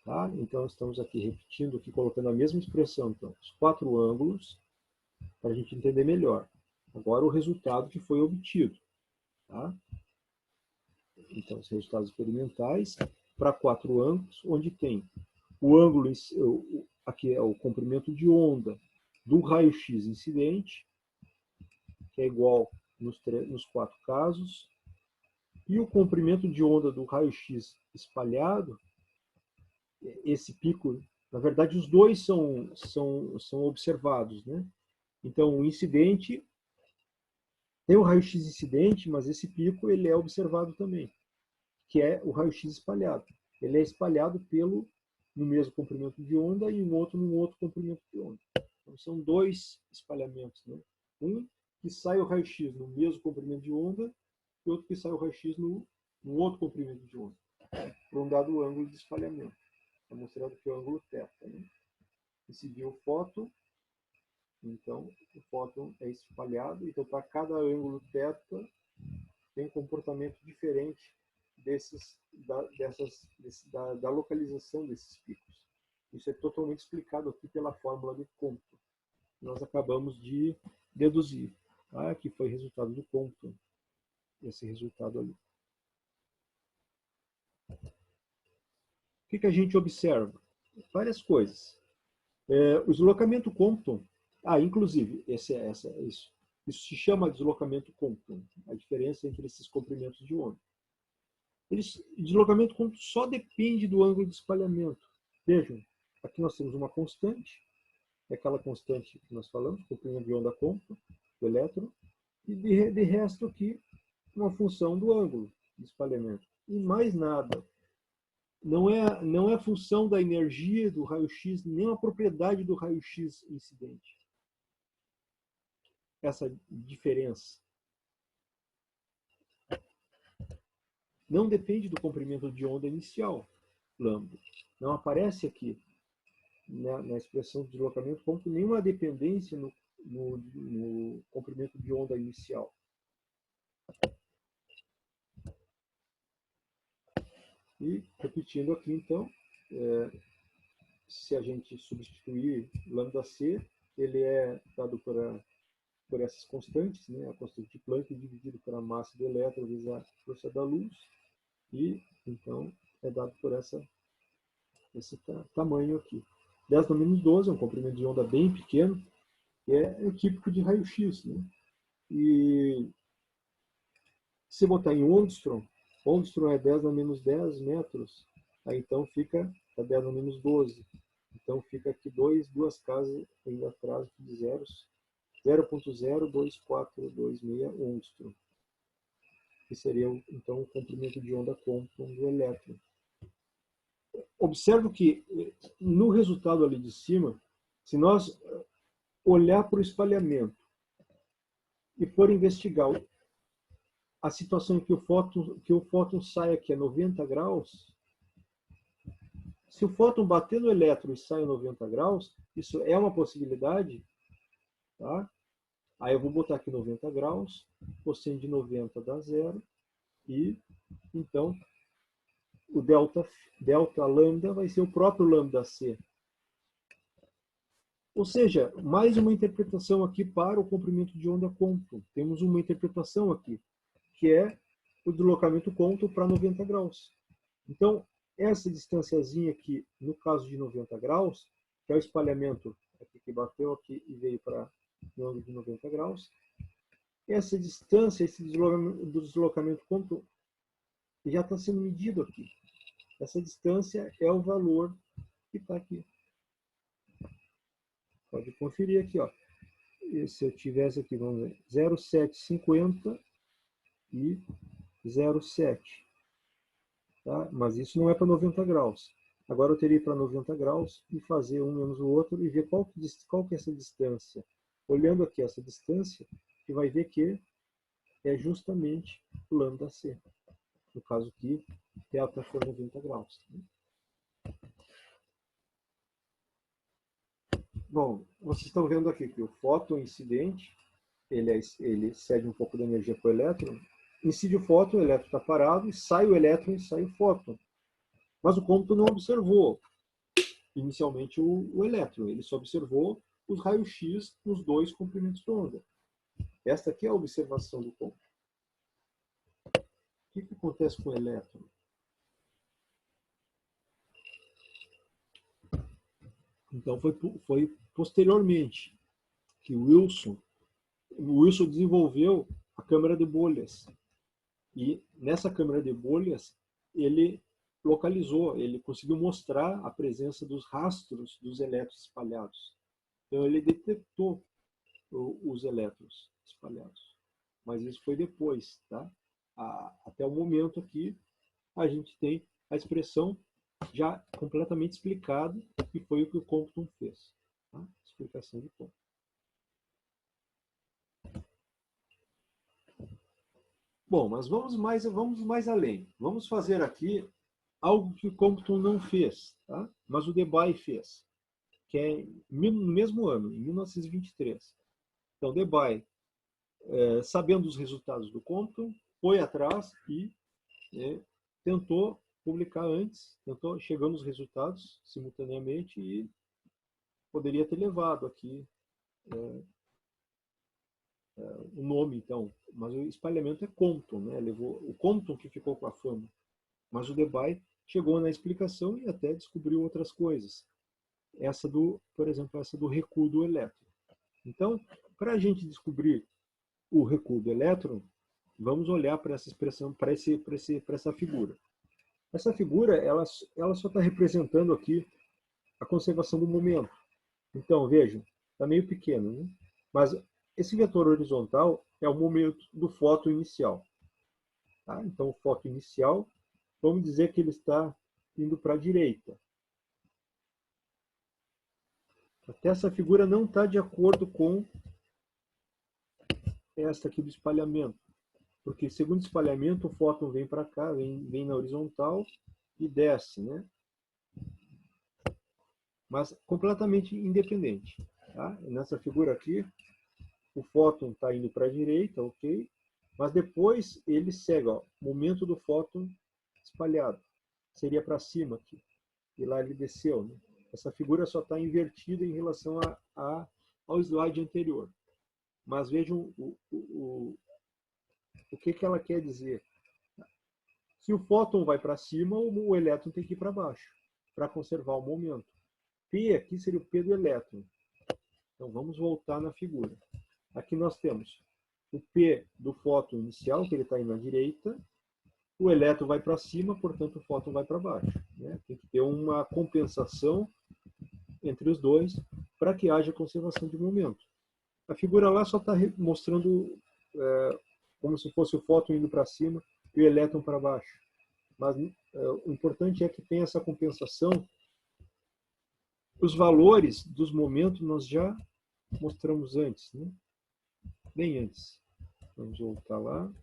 tá? Então, estamos aqui repetindo, aqui, colocando a mesma expressão, então, os 4 ângulos, para a gente entender melhor. Agora, o resultado que foi obtido. Tá? Então, os resultados experimentais para 4 ângulos, onde tem o ângulo, aqui é o comprimento de onda do raio-x incidente, que é igual nos 4 casos, e o comprimento de onda do raio-x espalhado, esse pico, na verdade, os dois são observados. Né? Então, o incidente tem o raio-x incidente, mas esse pico ele é observado também, que é o raio-x espalhado. Ele é espalhado no mesmo comprimento de onda e um outro num outro comprimento de onda. Então, são 2 espalhamentos. Né? Um que sai o raio-x no mesmo comprimento de onda e outro que sai o raio-x no outro comprimento de onda, por um dado ângulo de espalhamento. Está mostrando que é o ângulo θ. Né? Incidiu o fóton, então o fóton é espalhado, então para cada ângulo θ tem um comportamento diferente da localização desses picos. Isso é totalmente explicado aqui pela fórmula de Compton. Nós acabamos de deduzir, tá? Que foi resultado do Compton, esse resultado ali. O que a gente observa? Várias coisas. O deslocamento Compton, inclusive, isso se chama deslocamento Compton, a diferença entre esses comprimentos de onda. O deslocamento Compton só depende do ângulo de espalhamento. Vejam, aqui nós temos uma constante, é aquela constante que nós falamos, comprimento de onda Compton, do elétron, e de resto aqui, uma função do ângulo de espalhamento. E mais nada. Não é função da energia do raio-x, nem a propriedade do raio-x incidente. Essa diferença. Não depende do comprimento de onda inicial, lambda. Não aparece aqui, na expressão de deslocamento, como nenhuma dependência no comprimento de onda inicial. E, repetindo aqui, então, se a gente substituir lambda c, ele é dado por essas constantes, né? A constante de Planck dividido pela massa do elétron vezes a força da luz, e então é dado por esse tamanho aqui. 10 na menos 12 é um comprimento de onda bem pequeno, que é típico de raio-x, né? E se botar em Ångström, Ångström é 10 na menos 10 metros, aí então fica 10 na menos 12. Então fica aqui duas casas ainda atrás de zeros, 0.02426 Ångström, que seria então o comprimento de onda Compton do elétron. Observe que no resultado ali de cima, se nós olhar para o espalhamento e for investigar a situação em que o fóton sai aqui a 90 graus, se o fóton bater no elétron e sai a 90 graus, isso é uma possibilidade, tá? Aí eu vou botar aqui 90 graus, cosseno de 90 dá zero, e então o delta lambda vai ser o próprio lambda c. Ou seja, mais uma interpretação aqui para o comprimento de onda Compton. Temos uma interpretação aqui, que é o deslocamento Compton para 90 graus. Então, essa distanciazinha aqui, no caso de 90 graus, que é o espalhamento aqui que bateu aqui e veio para o ângulo de 90 graus, essa distância, esse deslocamento Compton, já está sendo medido aqui. Essa distância é o valor que está aqui. Pode conferir aqui, ó. E se eu tivesse aqui, vamos ver, 0,750 e 0,7. Tá? Mas isso não é para 90 graus. Agora eu teria para 90 graus e fazer um menos o outro e ver qual que é essa distância. Olhando aqui essa distância, você vai ver que é justamente lambda c. No caso aqui, delta for 90 graus. Bom, vocês estão vendo aqui que o fóton incidente, ele cede um pouco da energia para o elétron, incide o fóton, o elétron está parado, e sai o elétron e sai o fóton. Mas o Compton não observou inicialmente o elétron, ele só observou os raios-x nos dois comprimentos de onda. Esta aqui é a observação do Compton. O que acontece com o elétron? Então foi posteriormente que o Wilson desenvolveu a câmara de bolhas. E nessa câmara de bolhas, ele localizou, ele conseguiu mostrar a presença dos rastros dos elétrons espalhados. Então ele detectou os elétrons espalhados. Mas isso foi depois, tá? Até o momento aqui, a gente tem a expressão já completamente explicada, que foi o que o Compton fez. Tá? Explicação de Compton. Bom, mas vamos mais além. Vamos fazer aqui algo que o Compton não fez, tá? Mas o Debye fez, que é no mesmo ano, em 1923. Então, Debye, sabendo os resultados do Compton, foi atrás e tentou publicar antes, chegando os resultados simultaneamente e poderia ter levado aqui o nome, então. Mas o espalhamento é Compton, né? Levou o Compton que ficou com a fama. Mas o Debye chegou na explicação e até descobriu outras coisas. Por exemplo, essa do recuo do elétron. Então, para a gente descobrir o recuo do elétron, vamos olhar para essa expressão, para essa figura. Essa figura, ela só está representando aqui a conservação do momento. Então, vejam, está meio pequeno, né? Mas esse vetor horizontal é o momento do fóton inicial. Tá? Então, o fóton inicial, vamos dizer que ele está indo para a direita. Até essa figura não está de acordo com esta aqui do espalhamento. Porque, segundo o espalhamento, o fóton vem para cá, vem na horizontal e desce, né? Mas completamente independente. Tá? Nessa figura aqui, o fóton está indo para a direita, ok? Mas depois ele segue, ó, momento do fóton espalhado. Seria para cima aqui. E lá ele desceu, né? Essa figura só está invertida em relação ao slide anterior. Mas vejam o que ela quer dizer. Se o fóton vai para cima, o elétron tem que ir para baixo, para conservar o momento. P aqui seria o P do elétron. Então vamos voltar na figura. Aqui nós temos o P do fóton inicial, que ele está indo à direita, o elétron vai para cima, portanto o fóton vai para baixo. Né? Tem que ter uma compensação entre os dois para que haja conservação de momento. A figura lá só está mostrando como se fosse o fóton indo para cima e o elétron para baixo. Mas o importante é que tem essa compensação. Os valores dos momentos nós já mostramos antes, né? Bem antes. Vamos voltar lá.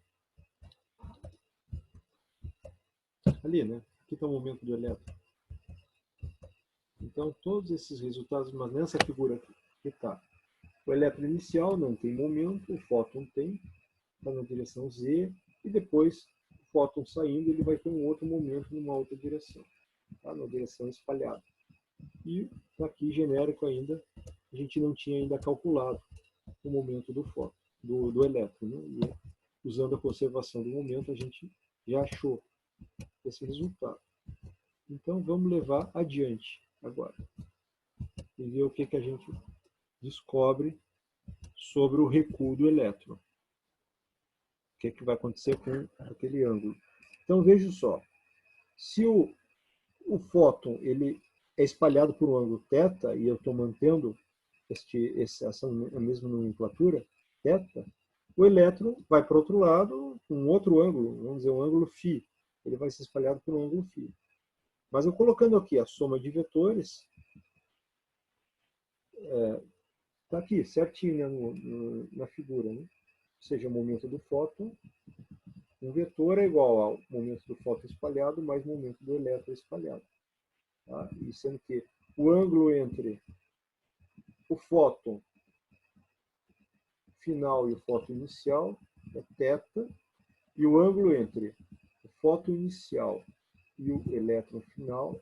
Ali, né? Aqui está o momento do elétron. Então, todos esses resultados, mas nessa figura aqui está. O elétron inicial não tem momento, o fóton tem, está na direção Z, e depois o fóton saindo, ele vai ter um outro momento numa outra direção, tá? Na direção espalhada. E aqui, genérico ainda, a gente não tinha ainda calculado o momento do fóton, do elétron, né? E usando a conservação do momento, a gente já achou esse resultado. Então, vamos levar adiante agora e ver o que a gente descobre sobre o recuo do elétron. O que vai acontecer com aquele ângulo. Então, veja só. Se o fóton ele é espalhado por um ângulo θ, e eu estou mantendo essa mesma nomenclatura, θ, o elétron vai para o outro lado, um outro ângulo, vamos dizer um ângulo φ. Ele vai ser espalhado por um ângulo φ. Mas eu colocando aqui a soma de vetores, está aqui, certinho, né, na figura. Né? Ou seja, o momento do fóton, um vetor é igual ao momento do fóton espalhado mais o momento do elétron espalhado. Tá? E sendo que o ângulo entre o fóton final e o fóton inicial é θ, e o ângulo entre o fóton inicial e o elétron final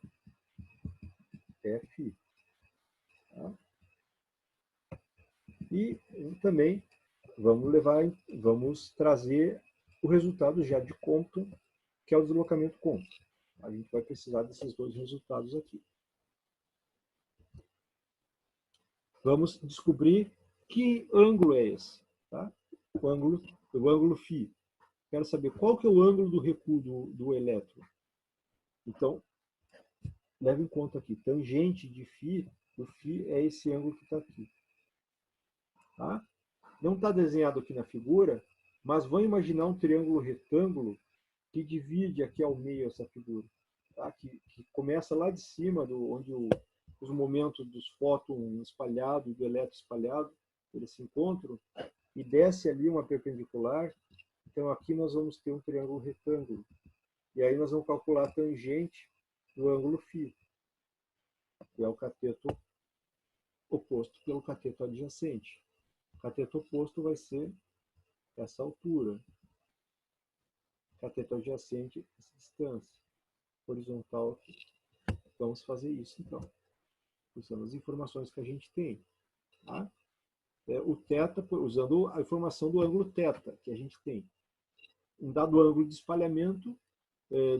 é φ. Tá? E também vamos trazer o resultado já de Compton, que é o deslocamento Compton. A gente vai precisar desses dois resultados aqui. Vamos descobrir que ângulo é esse. Tá? O ângulo φ. Quero saber qual que é o ângulo do recuo do elétron. Então, leve em conta aqui, tangente de φ, o φ é esse ângulo que está aqui. Tá? Não está desenhado aqui na figura, mas vamos imaginar um triângulo retângulo que divide aqui ao meio essa figura. Tá? Que começa lá de cima, onde os momentos dos fótons espalhados e do elétron espalhado, eles se encontram, e desce ali uma perpendicular. Então aqui nós vamos ter um triângulo retângulo. E aí nós vamos calcular a tangente do ângulo φ, que é o cateto oposto pelo cateto adjacente. O cateto oposto vai ser essa altura. Cateto adjacente, essa distância. Horizontal aqui. Vamos fazer isso então, usando as informações que a gente tem. Tá? O θ, usando a informação do ângulo θ que a gente tem. Um dado ângulo de espalhamento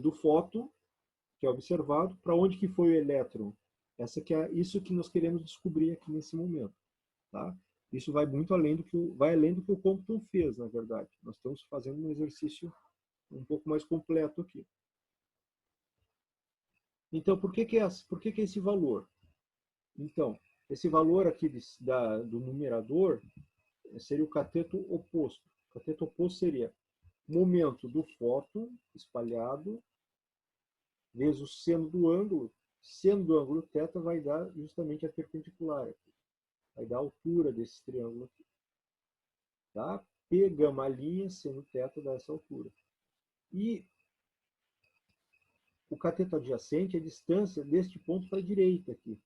do fóton, que é observado, para onde que foi o elétron. Isso que nós queremos descobrir aqui nesse momento. Tá? Isso vai muito além do que o Compton fez, na verdade. Nós estamos fazendo um exercício um pouco mais completo aqui. Então, por que é esse valor? Então, esse valor aqui do numerador seria o cateto oposto. O cateto oposto seria momento do fóton espalhado vezes o seno do ângulo. Seno do ângulo θ vai dar justamente a perpendicular aqui. Vai dar a altura desse triângulo aqui. Tá? P gama linha, seno θ dá essa altura. E o cateto adjacente é a distância deste ponto para a direita aqui.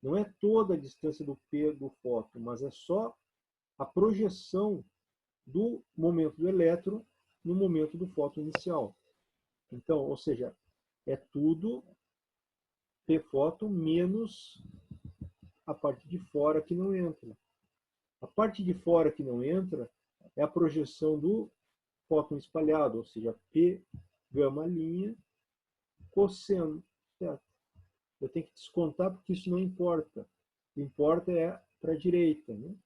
Não é toda a distância do P do fóton, mas é só a projeção do momento do elétron no momento do fóton inicial. Então, ou seja, é tudo P fóton menos a parte de fora que não entra. A parte de fora que não entra é a projeção do fóton espalhado, ou seja, P gama' cosseno θ. Eu tenho que descontar porque isso não importa. O que importa é para a direita, né?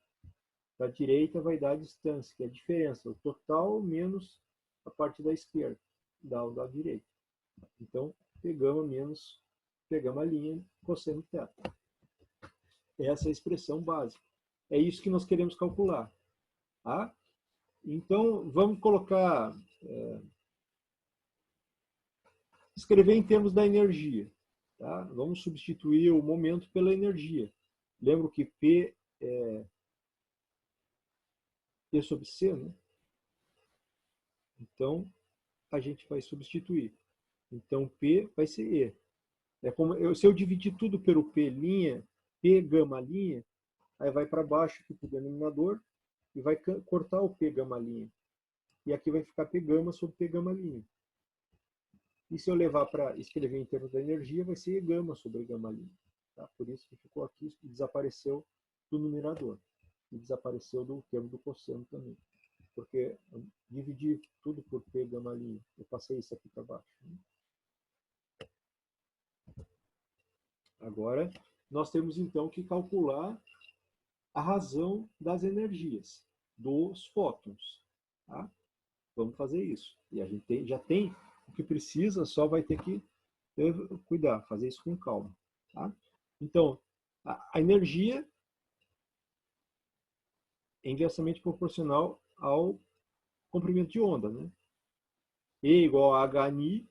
Para a direita vai dar a distância, que é a diferença, o total menos a parte da esquerda, da direita. Então, pegamos menos, pegamos a linha cosseno θ. Essa é a expressão básica. É isso que nós queremos calcular. Tá? Então, vamos colocar, escrever em termos da energia. Tá? Vamos substituir o momento pela energia. Lembro que P é E sobre C, né? Então, a gente vai substituir. Então, P vai ser E. É como, se eu dividir tudo pelo P', P gama', aí vai para baixo aqui para o denominador e vai cortar o P gama'. E aqui vai ficar P gama sobre P gama'. E se eu levar para escrever em termos da energia, vai ser E gama sobre E gama'. Tá? Por isso que ficou aqui e desapareceu do numerador. E desapareceu do termo do cosseno também. Porque eu dividi tudo por P gama'. Eu passei isso aqui para baixo. Né? Agora, nós temos então que calcular a razão das energias dos fótons. Tá? Vamos fazer isso. E a gente já tem o que precisa, só vai ter que cuidar, fazer isso com calma. Tá? Então, a energia é inversamente proporcional ao comprimento de onda. Né? E igual a HNI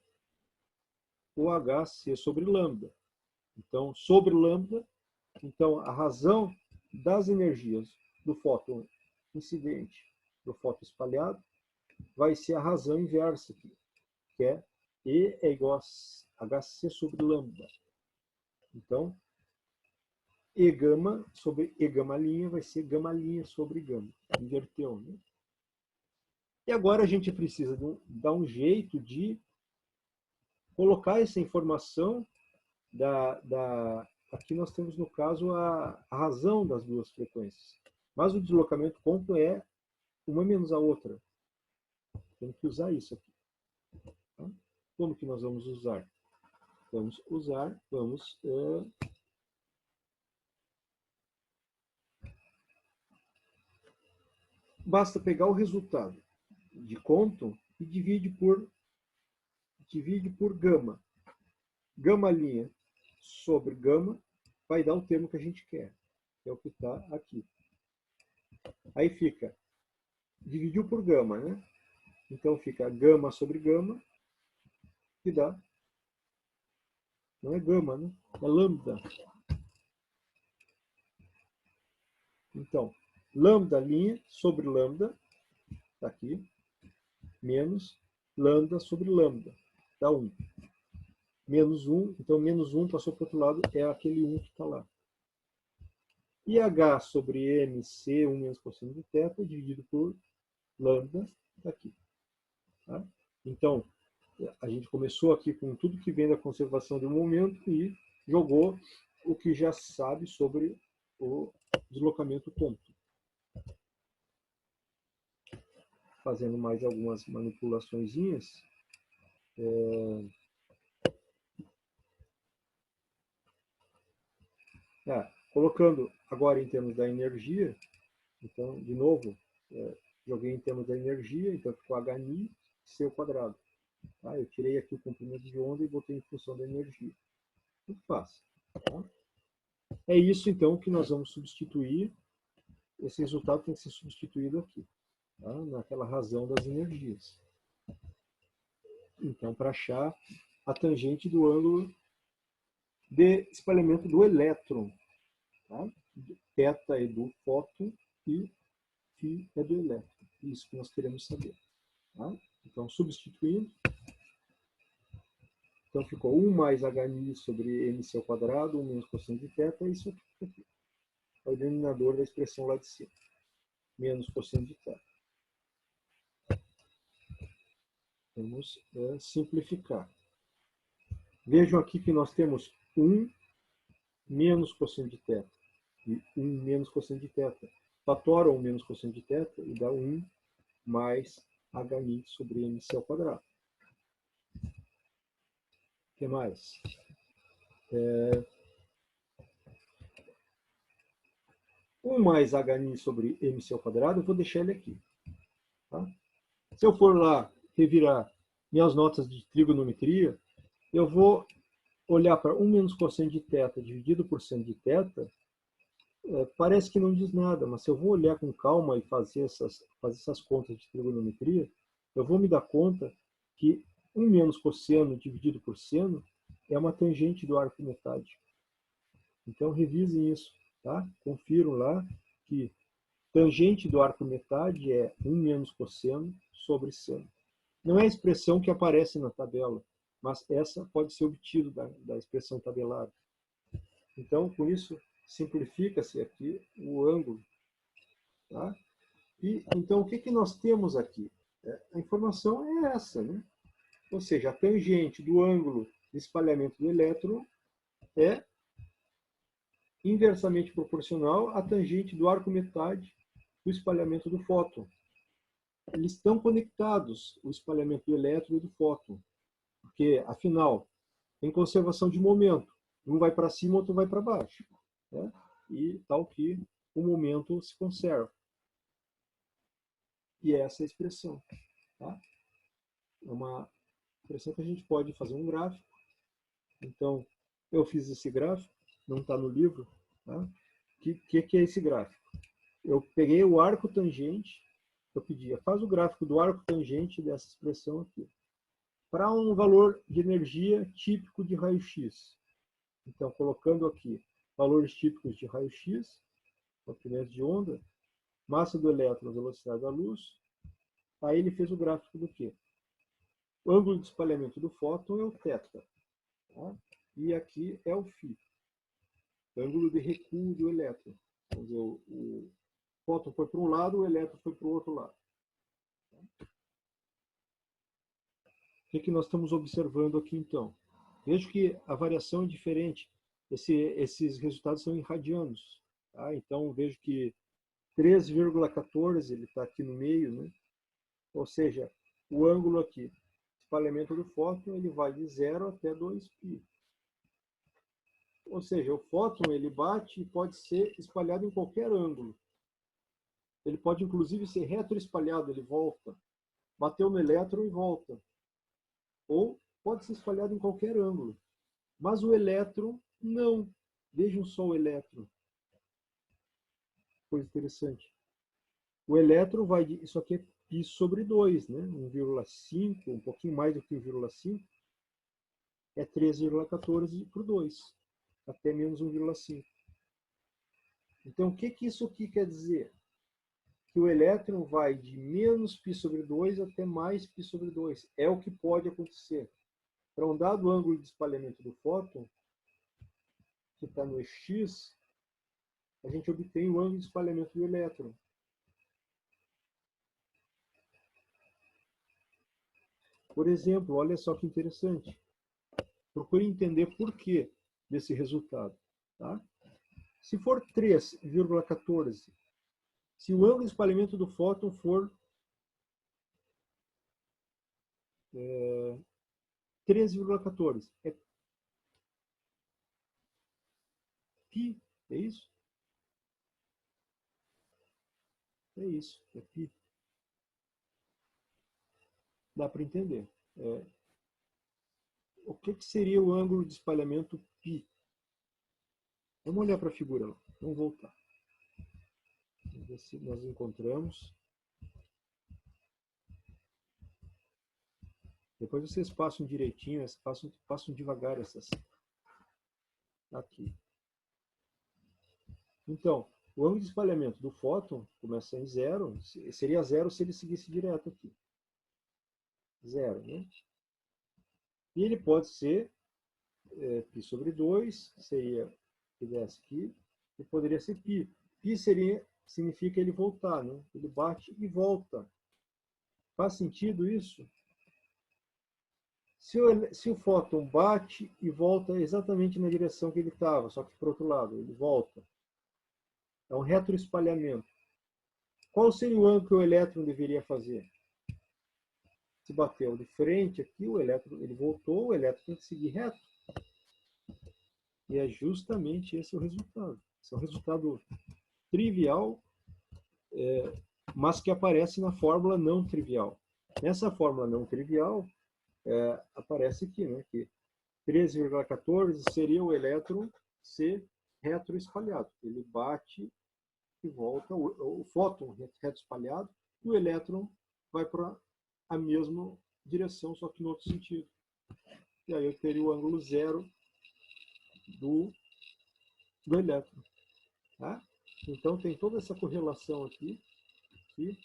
ou HC sobre lambda. Então, sobre lambda, então a razão das energias do fóton incidente do fóton espalhado vai ser a razão inversa aqui, que é E é igual a HC sobre lambda. Então, E gama sobre E gama' vai ser gama' sobre gama. Inverteu, né? E agora a gente precisa dar um jeito de colocar essa informação aqui nós temos, no caso, a razão das duas frequências. Mas o deslocamento ponto é uma menos a outra. Temos que usar isso aqui. Tá? Como que nós vamos usar? Basta pegar o resultado de Compton e divide por gama. Gama' sobre gama vai dar o termo que a gente quer, que é o que está aqui. Aí fica, dividiu por gama, né? Então fica gama sobre gama, que dá, não é gama, né? É lambda. Então, lambda' sobre lambda, está aqui, menos lambda sobre lambda, dá 1. Menos 1, então menos 1 passou para o outro lado, é aquele 1 que está lá. E H sobre MC, 1 menos cosseno de θ, dividido por lambda, está aqui. Tá? Então, a gente começou aqui com tudo que vem da conservação do momento e jogou o que já sabe sobre o deslocamento Compton. Fazendo mais algumas manipulaçõezinhas. Colocando agora em termos da energia, então, de novo, joguei em termos da energia, então ficou HNI C ao quadrado. Tá? Eu tirei aqui o comprimento de onda e botei em função da energia. Muito fácil. Tá? É isso, então, que nós vamos substituir. Esse resultado tem que ser substituído aqui, tá? Naquela razão das energias. Então, para achar a tangente do ângulo de espalhamento do elétron. Tá? Θ é do fóton e φ é do elétron. Isso que nós queremos saber. Tá? Então, substituindo. Então, ficou 1 mais HNI sobre MC ao quadrado, 1 menos cosseno de θ, é isso aqui. É o denominador da expressão lá de cima. Menos cosseno de θ. Vamos simplificar. Vejam aqui que nós temos 1 menos cosseno de θ e 1 menos cosseno de θ. Fatora 1 menos cosseno de θ e dá 1 mais HNI sobre MC ao quadrado. que mais? 1 mais Hn sobre mc ao quadrado, eu vou deixar ele aqui. Tá? Se eu for lá revirar minhas notas de trigonometria, eu vou olhar para 1 menos cosseno de θ dividido por seno de θ, parece que não diz nada, mas se eu vou olhar com calma e fazer essas contas de trigonometria, eu vou me dar conta que 1 menos cosseno dividido por seno é uma tangente do arco metade. Então, revisem isso, tá? Confiram lá que tangente do arco metade é 1 menos cosseno sobre seno. Não é a expressão que aparece na tabela, mas essa pode ser obtida da expressão tabelada. Então, com isso, simplifica-se aqui o ângulo. Tá? E, então, o que nós temos aqui? A informação é essa, né? Ou seja, a tangente do ângulo de espalhamento do elétron é inversamente proporcional à tangente do arco metade do espalhamento do fóton. Eles estão conectados, o espalhamento do elétron e do fóton, porque, afinal, tem conservação de momento. Um vai para cima, outro vai para baixo. Né? E tal que o momento se conserva. E essa é a expressão. Tá? É uma expressão que a gente pode fazer um gráfico. Então, eu fiz esse gráfico, não está no livro. Tá? O que é esse gráfico? Eu peguei o arco tangente, eu pedia, faz o gráfico do arco tangente dessa expressão aqui, para um valor de energia típico de raio-x. Então, colocando aqui valores típicos de raio-x, comprimento de onda, massa do elétron, velocidade da luz, aí ele fez o gráfico do quê? O ângulo de espalhamento do fóton é o θ, tá? E aqui é o φ, ângulo de recuo do elétron. Vamos dizer, o fóton foi para um lado, o elétron foi para o outro lado. O que nós estamos observando aqui, então? Vejo que a variação é diferente. Esses resultados são em radianos. Tá? Então, vejo que 3,14, ele está aqui no meio, né? Ou seja, o ângulo aqui, espalhamento do fóton, ele vai de 0 até 2π. Ou seja, o fóton ele bate e pode ser espalhado em qualquer ângulo. Ele pode, inclusive, ser retroespalhado, ele volta. Bateu no elétron e volta. Ou pode ser espalhado em qualquer ângulo. Mas o elétron, não. Vejam só o elétron. Coisa interessante. O elétron vai de... Isso aqui é π sobre 2, né? 1,5, um pouquinho mais do que 1,5. É 3,14 por 2. Até menos 1,5. Então, o que isso aqui quer dizer? Que o elétron vai de menos π sobre 2 até mais π sobre 2. É o que pode acontecer. Para um dado ângulo de espalhamento do fóton, que está no X, a gente obtém o ângulo de espalhamento do elétron. Por exemplo, olha só que interessante. Procure entender por que desse resultado. Tá? Se for 3,14, se o ângulo de espalhamento do fóton for 3,14, é π, é isso? É isso, é π. Dá para entender. O que seria o ângulo de espalhamento π? Vamos olhar para a figura lá. Vamos voltar. Vamos ver se nós encontramos. Depois vocês passam direitinho, passam devagar essas. Aqui. Então, o ângulo de espalhamento do fóton começa em 0. Seria 0 se ele seguisse direto aqui. 0, né? E ele pode ser π sobre 2, seria que desce aqui, e poderia ser π. Π significa ele voltar, né? Ele bate e volta. Faz sentido isso? Se o fóton bate e volta exatamente na direção que ele estava, só que para o outro lado, ele volta. É um retroespalhamento. Qual seria o ângulo que o elétron deveria fazer? se bateu de frente aqui, o elétron ele voltou, o elétron tem que seguir reto. E é justamente esse o resultado. Esse é um resultado trivial, mas que aparece na fórmula não trivial. Nessa fórmula não trivial, aparece aqui, né, que 13,14 seria o elétron ser retroespalhado. Ele bate e volta, o fóton retroespalhado, e o elétron vai para a mesma direção, só que no outro sentido. E aí eu teria o ângulo zero do elétron. Tá? Então tem toda essa correlação aqui que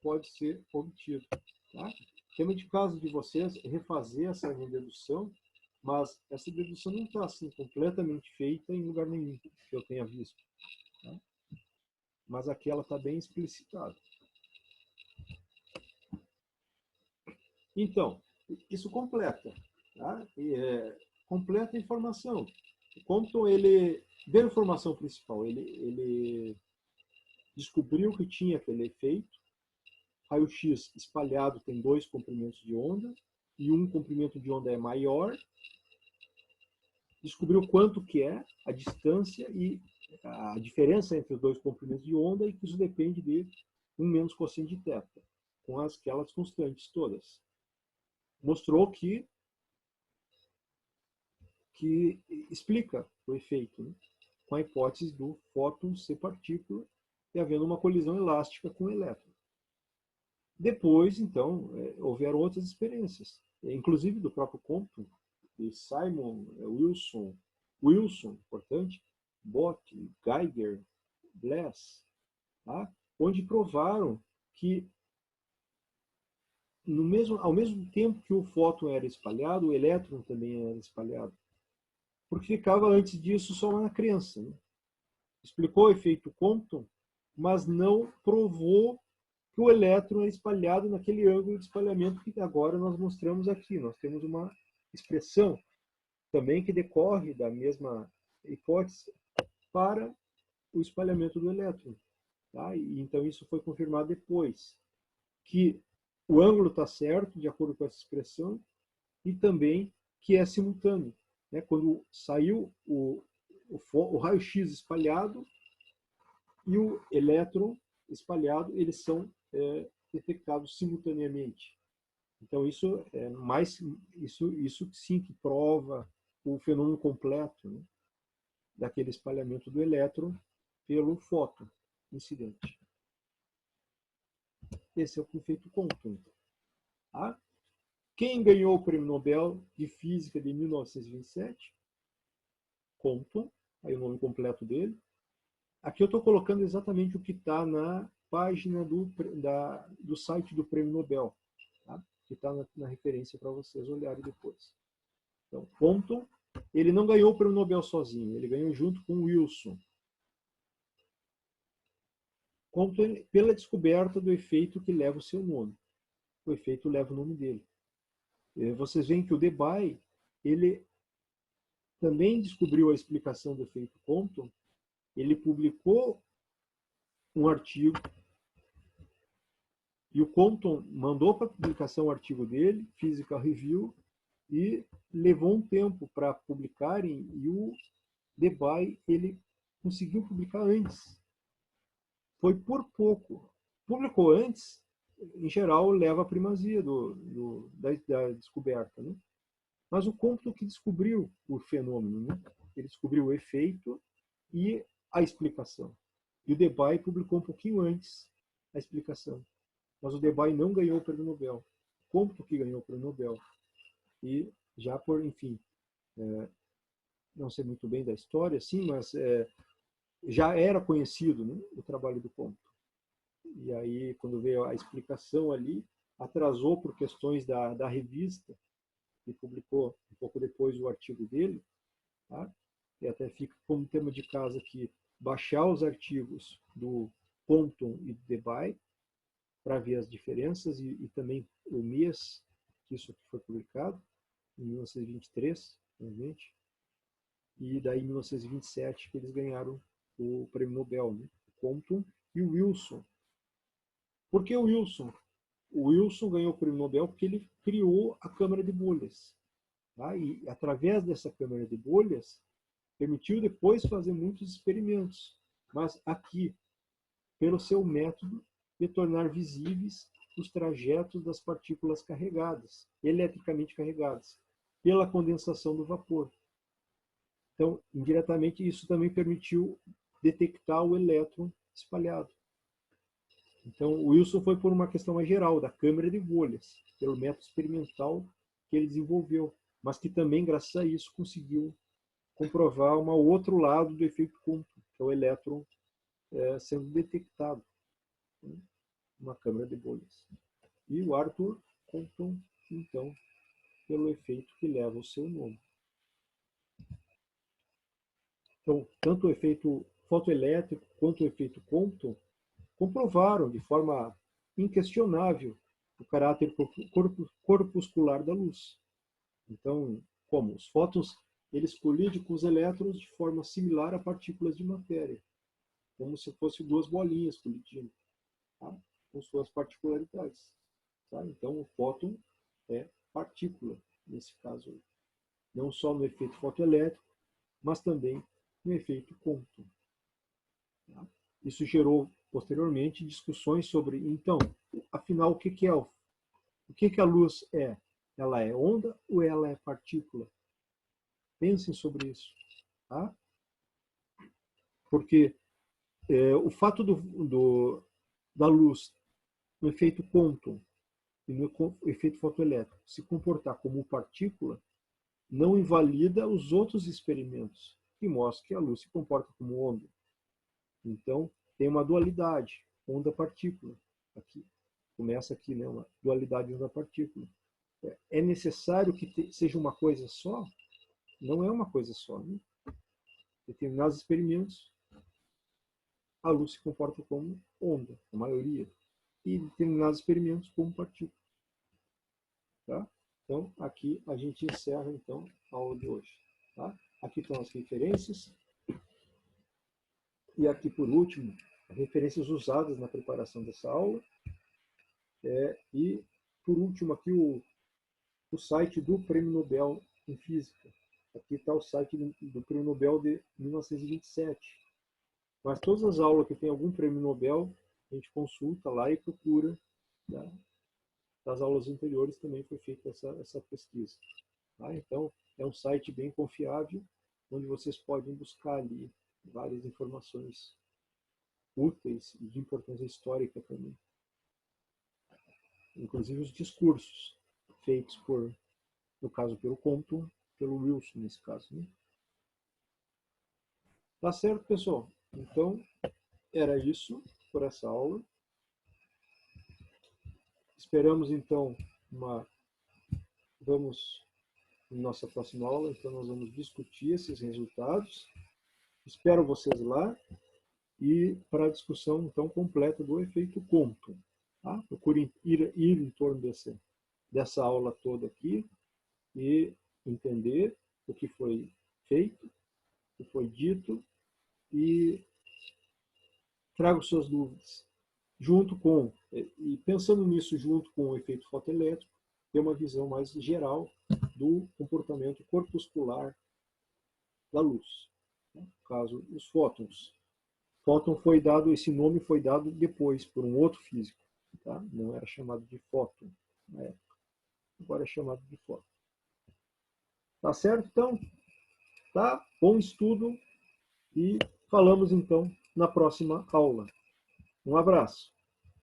pode ser obtido. Tá? Tema de caso de vocês refazer essa dedução, mas essa dedução não está assim, completamente feita em lugar nenhum que eu tenha visto. Tá? Mas aqui ela está bem explicitada. Então, isso completa. Tá? Completa a informação. O Compton, ele deu a informação principal. Ele descobriu que tinha aquele efeito. Raio-X espalhado tem 2 comprimentos de onda, e um comprimento de onda é maior. Descobriu quanto que é a distância e a diferença entre os 2 comprimentos de onda, e que isso depende de 1 menos cosseno de θ, com aquelas constantes todas. Mostrou que explica o efeito, né? Com a hipótese do fóton ser partícula e havendo uma colisão elástica com o elétron. Depois, então, houveram outras experiências, inclusive do próprio Compton, de Simon, Wilson, importante, Bott, Geiger, Blass, tá? Onde provaram que ao mesmo tempo que o fóton era espalhado, o elétron também era espalhado. Porque ficava antes disso só na crença. Né? Explicou o efeito Compton, mas não provou que o elétron é espalhado naquele ângulo de espalhamento que agora nós mostramos aqui. Nós temos uma expressão também que decorre da mesma hipótese para o espalhamento do elétron. Tá? E, então isso foi confirmado depois, que o ângulo está certo, de acordo com essa expressão, e também que é simultâneo. Né? Quando saiu o raio-x espalhado e o elétron espalhado, eles são detectados simultaneamente. Então isso é isso sim que prova o fenômeno completo, né, daquele espalhamento do elétron pelo fóton incidente. Esse é o efeito Compton. Tá? Quem ganhou o Prêmio Nobel de Física de 1927? Compton, aí o nome completo dele. Aqui eu estou colocando exatamente o que está na página do site do Prêmio Nobel, tá? Que está na referência para vocês olharem depois. Então, Compton, ele não ganhou o Prêmio Nobel sozinho, ele ganhou junto com Wilson. Compton, pela descoberta do efeito que leva o seu nome. O efeito leva o nome dele. Vocês veem que o Debye, ele também descobriu a explicação do efeito Compton. Ele publicou um artigo e o Compton mandou para publicação o artigo dele, Physical Review, e levou um tempo para publicarem, e o Debye ele conseguiu publicar antes. Foi por pouco. Publicou antes, em geral, leva a primazia da descoberta. Né? Mas o Compton que descobriu o fenômeno, né? Ele descobriu o efeito e a explicação. E o Debye publicou um pouquinho antes a explicação. Mas o Debye não ganhou o Prêmio Nobel. Compton que ganhou o Prêmio Nobel. E já por, enfim, não sei muito bem da história, sim, mas já era conhecido, né, o trabalho do Compton. E aí, quando veio a explicação ali, atrasou por questões da revista, que publicou um pouco depois o artigo dele, tá? E até fica como tema de casa aqui, baixar os artigos do Compton e do Debye, para ver as diferenças, e também o mês que isso aqui foi publicado, em 1923, realmente, e daí em 1927 que eles ganharam o Prêmio Nobel, né? O Compton e o Wilson. Por que o Wilson? o Wilson ganhou o prêmio Nobel porque ele criou a câmara de bolhas. Tá? E, através dessa câmara de bolhas, permitiu depois fazer muitos experimentos. Mas aqui, pelo seu método de tornar visíveis os trajetos das partículas carregadas, eletricamente carregadas, pela condensação do vapor. Então, indiretamente, isso também permitiu detectar o elétron espalhado. Então, o Wilson foi por uma questão mais geral, da câmara de bolhas, pelo método experimental que ele desenvolveu, mas que também, graças a isso, conseguiu comprovar um outro lado do efeito Compton, que é o elétron sendo detectado numa câmara de bolhas. E o Arthur Compton, então, pelo efeito que leva o seu nome. Então, tanto o efeito fotoelétrico quanto o efeito Compton comprovaram de forma inquestionável o caráter corpuscular da luz. Então, como os fótons, eles colidem com os elétrons de forma similar a partículas de matéria, como se fossem duas bolinhas colidindo, tá? Com suas particularidades. Tá? Então, o fóton é partícula, nesse caso aí. Não só no efeito fotoelétrico, mas também no efeito Compton. Tá? Isso gerou, posteriormente, discussões sobre, então, afinal, o que é o que a luz é? Ela é onda ou ela é partícula? Pensem sobre isso. Tá? Porque o fato da luz no efeito Compton e no efeito fotoelétrico se comportar como partícula não invalida os outros experimentos que mostram que a luz se comporta como onda. Então, tem uma dualidade, onda-partícula. Aqui. Começa aqui, né, uma dualidade onda-partícula. É necessário que seja uma coisa só? Não é uma coisa só. Né? Em determinados experimentos, a luz se comporta como onda, a maioria. E em determinados experimentos, como partícula. Tá? Então, aqui a gente encerra então a aula de hoje. Tá? Aqui estão as referências. E aqui, por último, referências usadas na preparação dessa aula. E, por último, aqui o site do Prêmio Nobel em Física. Aqui está o site do Prêmio Nobel de 1927. Mas todas as aulas que tem algum Prêmio Nobel, a gente consulta lá e procura. Tá? Das aulas anteriores também foi feita essa pesquisa. Tá? Então, é um site bem confiável, onde vocês podem buscar ali várias informações úteis e de importância histórica também. Inclusive os discursos feitos no caso, pelo Compton, pelo Wilson, nesse caso. Né? Tá certo, pessoal? Então, era isso por essa aula. Esperamos, então, vamos, em nossa próxima aula, então nós vamos discutir esses resultados. Espero vocês lá. E para a discussão, então, completa do efeito Compton. Tá? Procurem ir em torno dessa aula toda aqui e entender o que foi feito, o que foi dito e trago suas dúvidas. E pensando nisso junto com o efeito fotoelétrico, ter uma visão mais geral do comportamento corpuscular da luz. No caso, os fótons. Fóton esse nome foi dado depois por um outro físico. Tá? Não era chamado de fóton na época. Agora é chamado de fóton. Tá certo, então? Tá? Bom estudo e falamos, então, na próxima aula. Um abraço.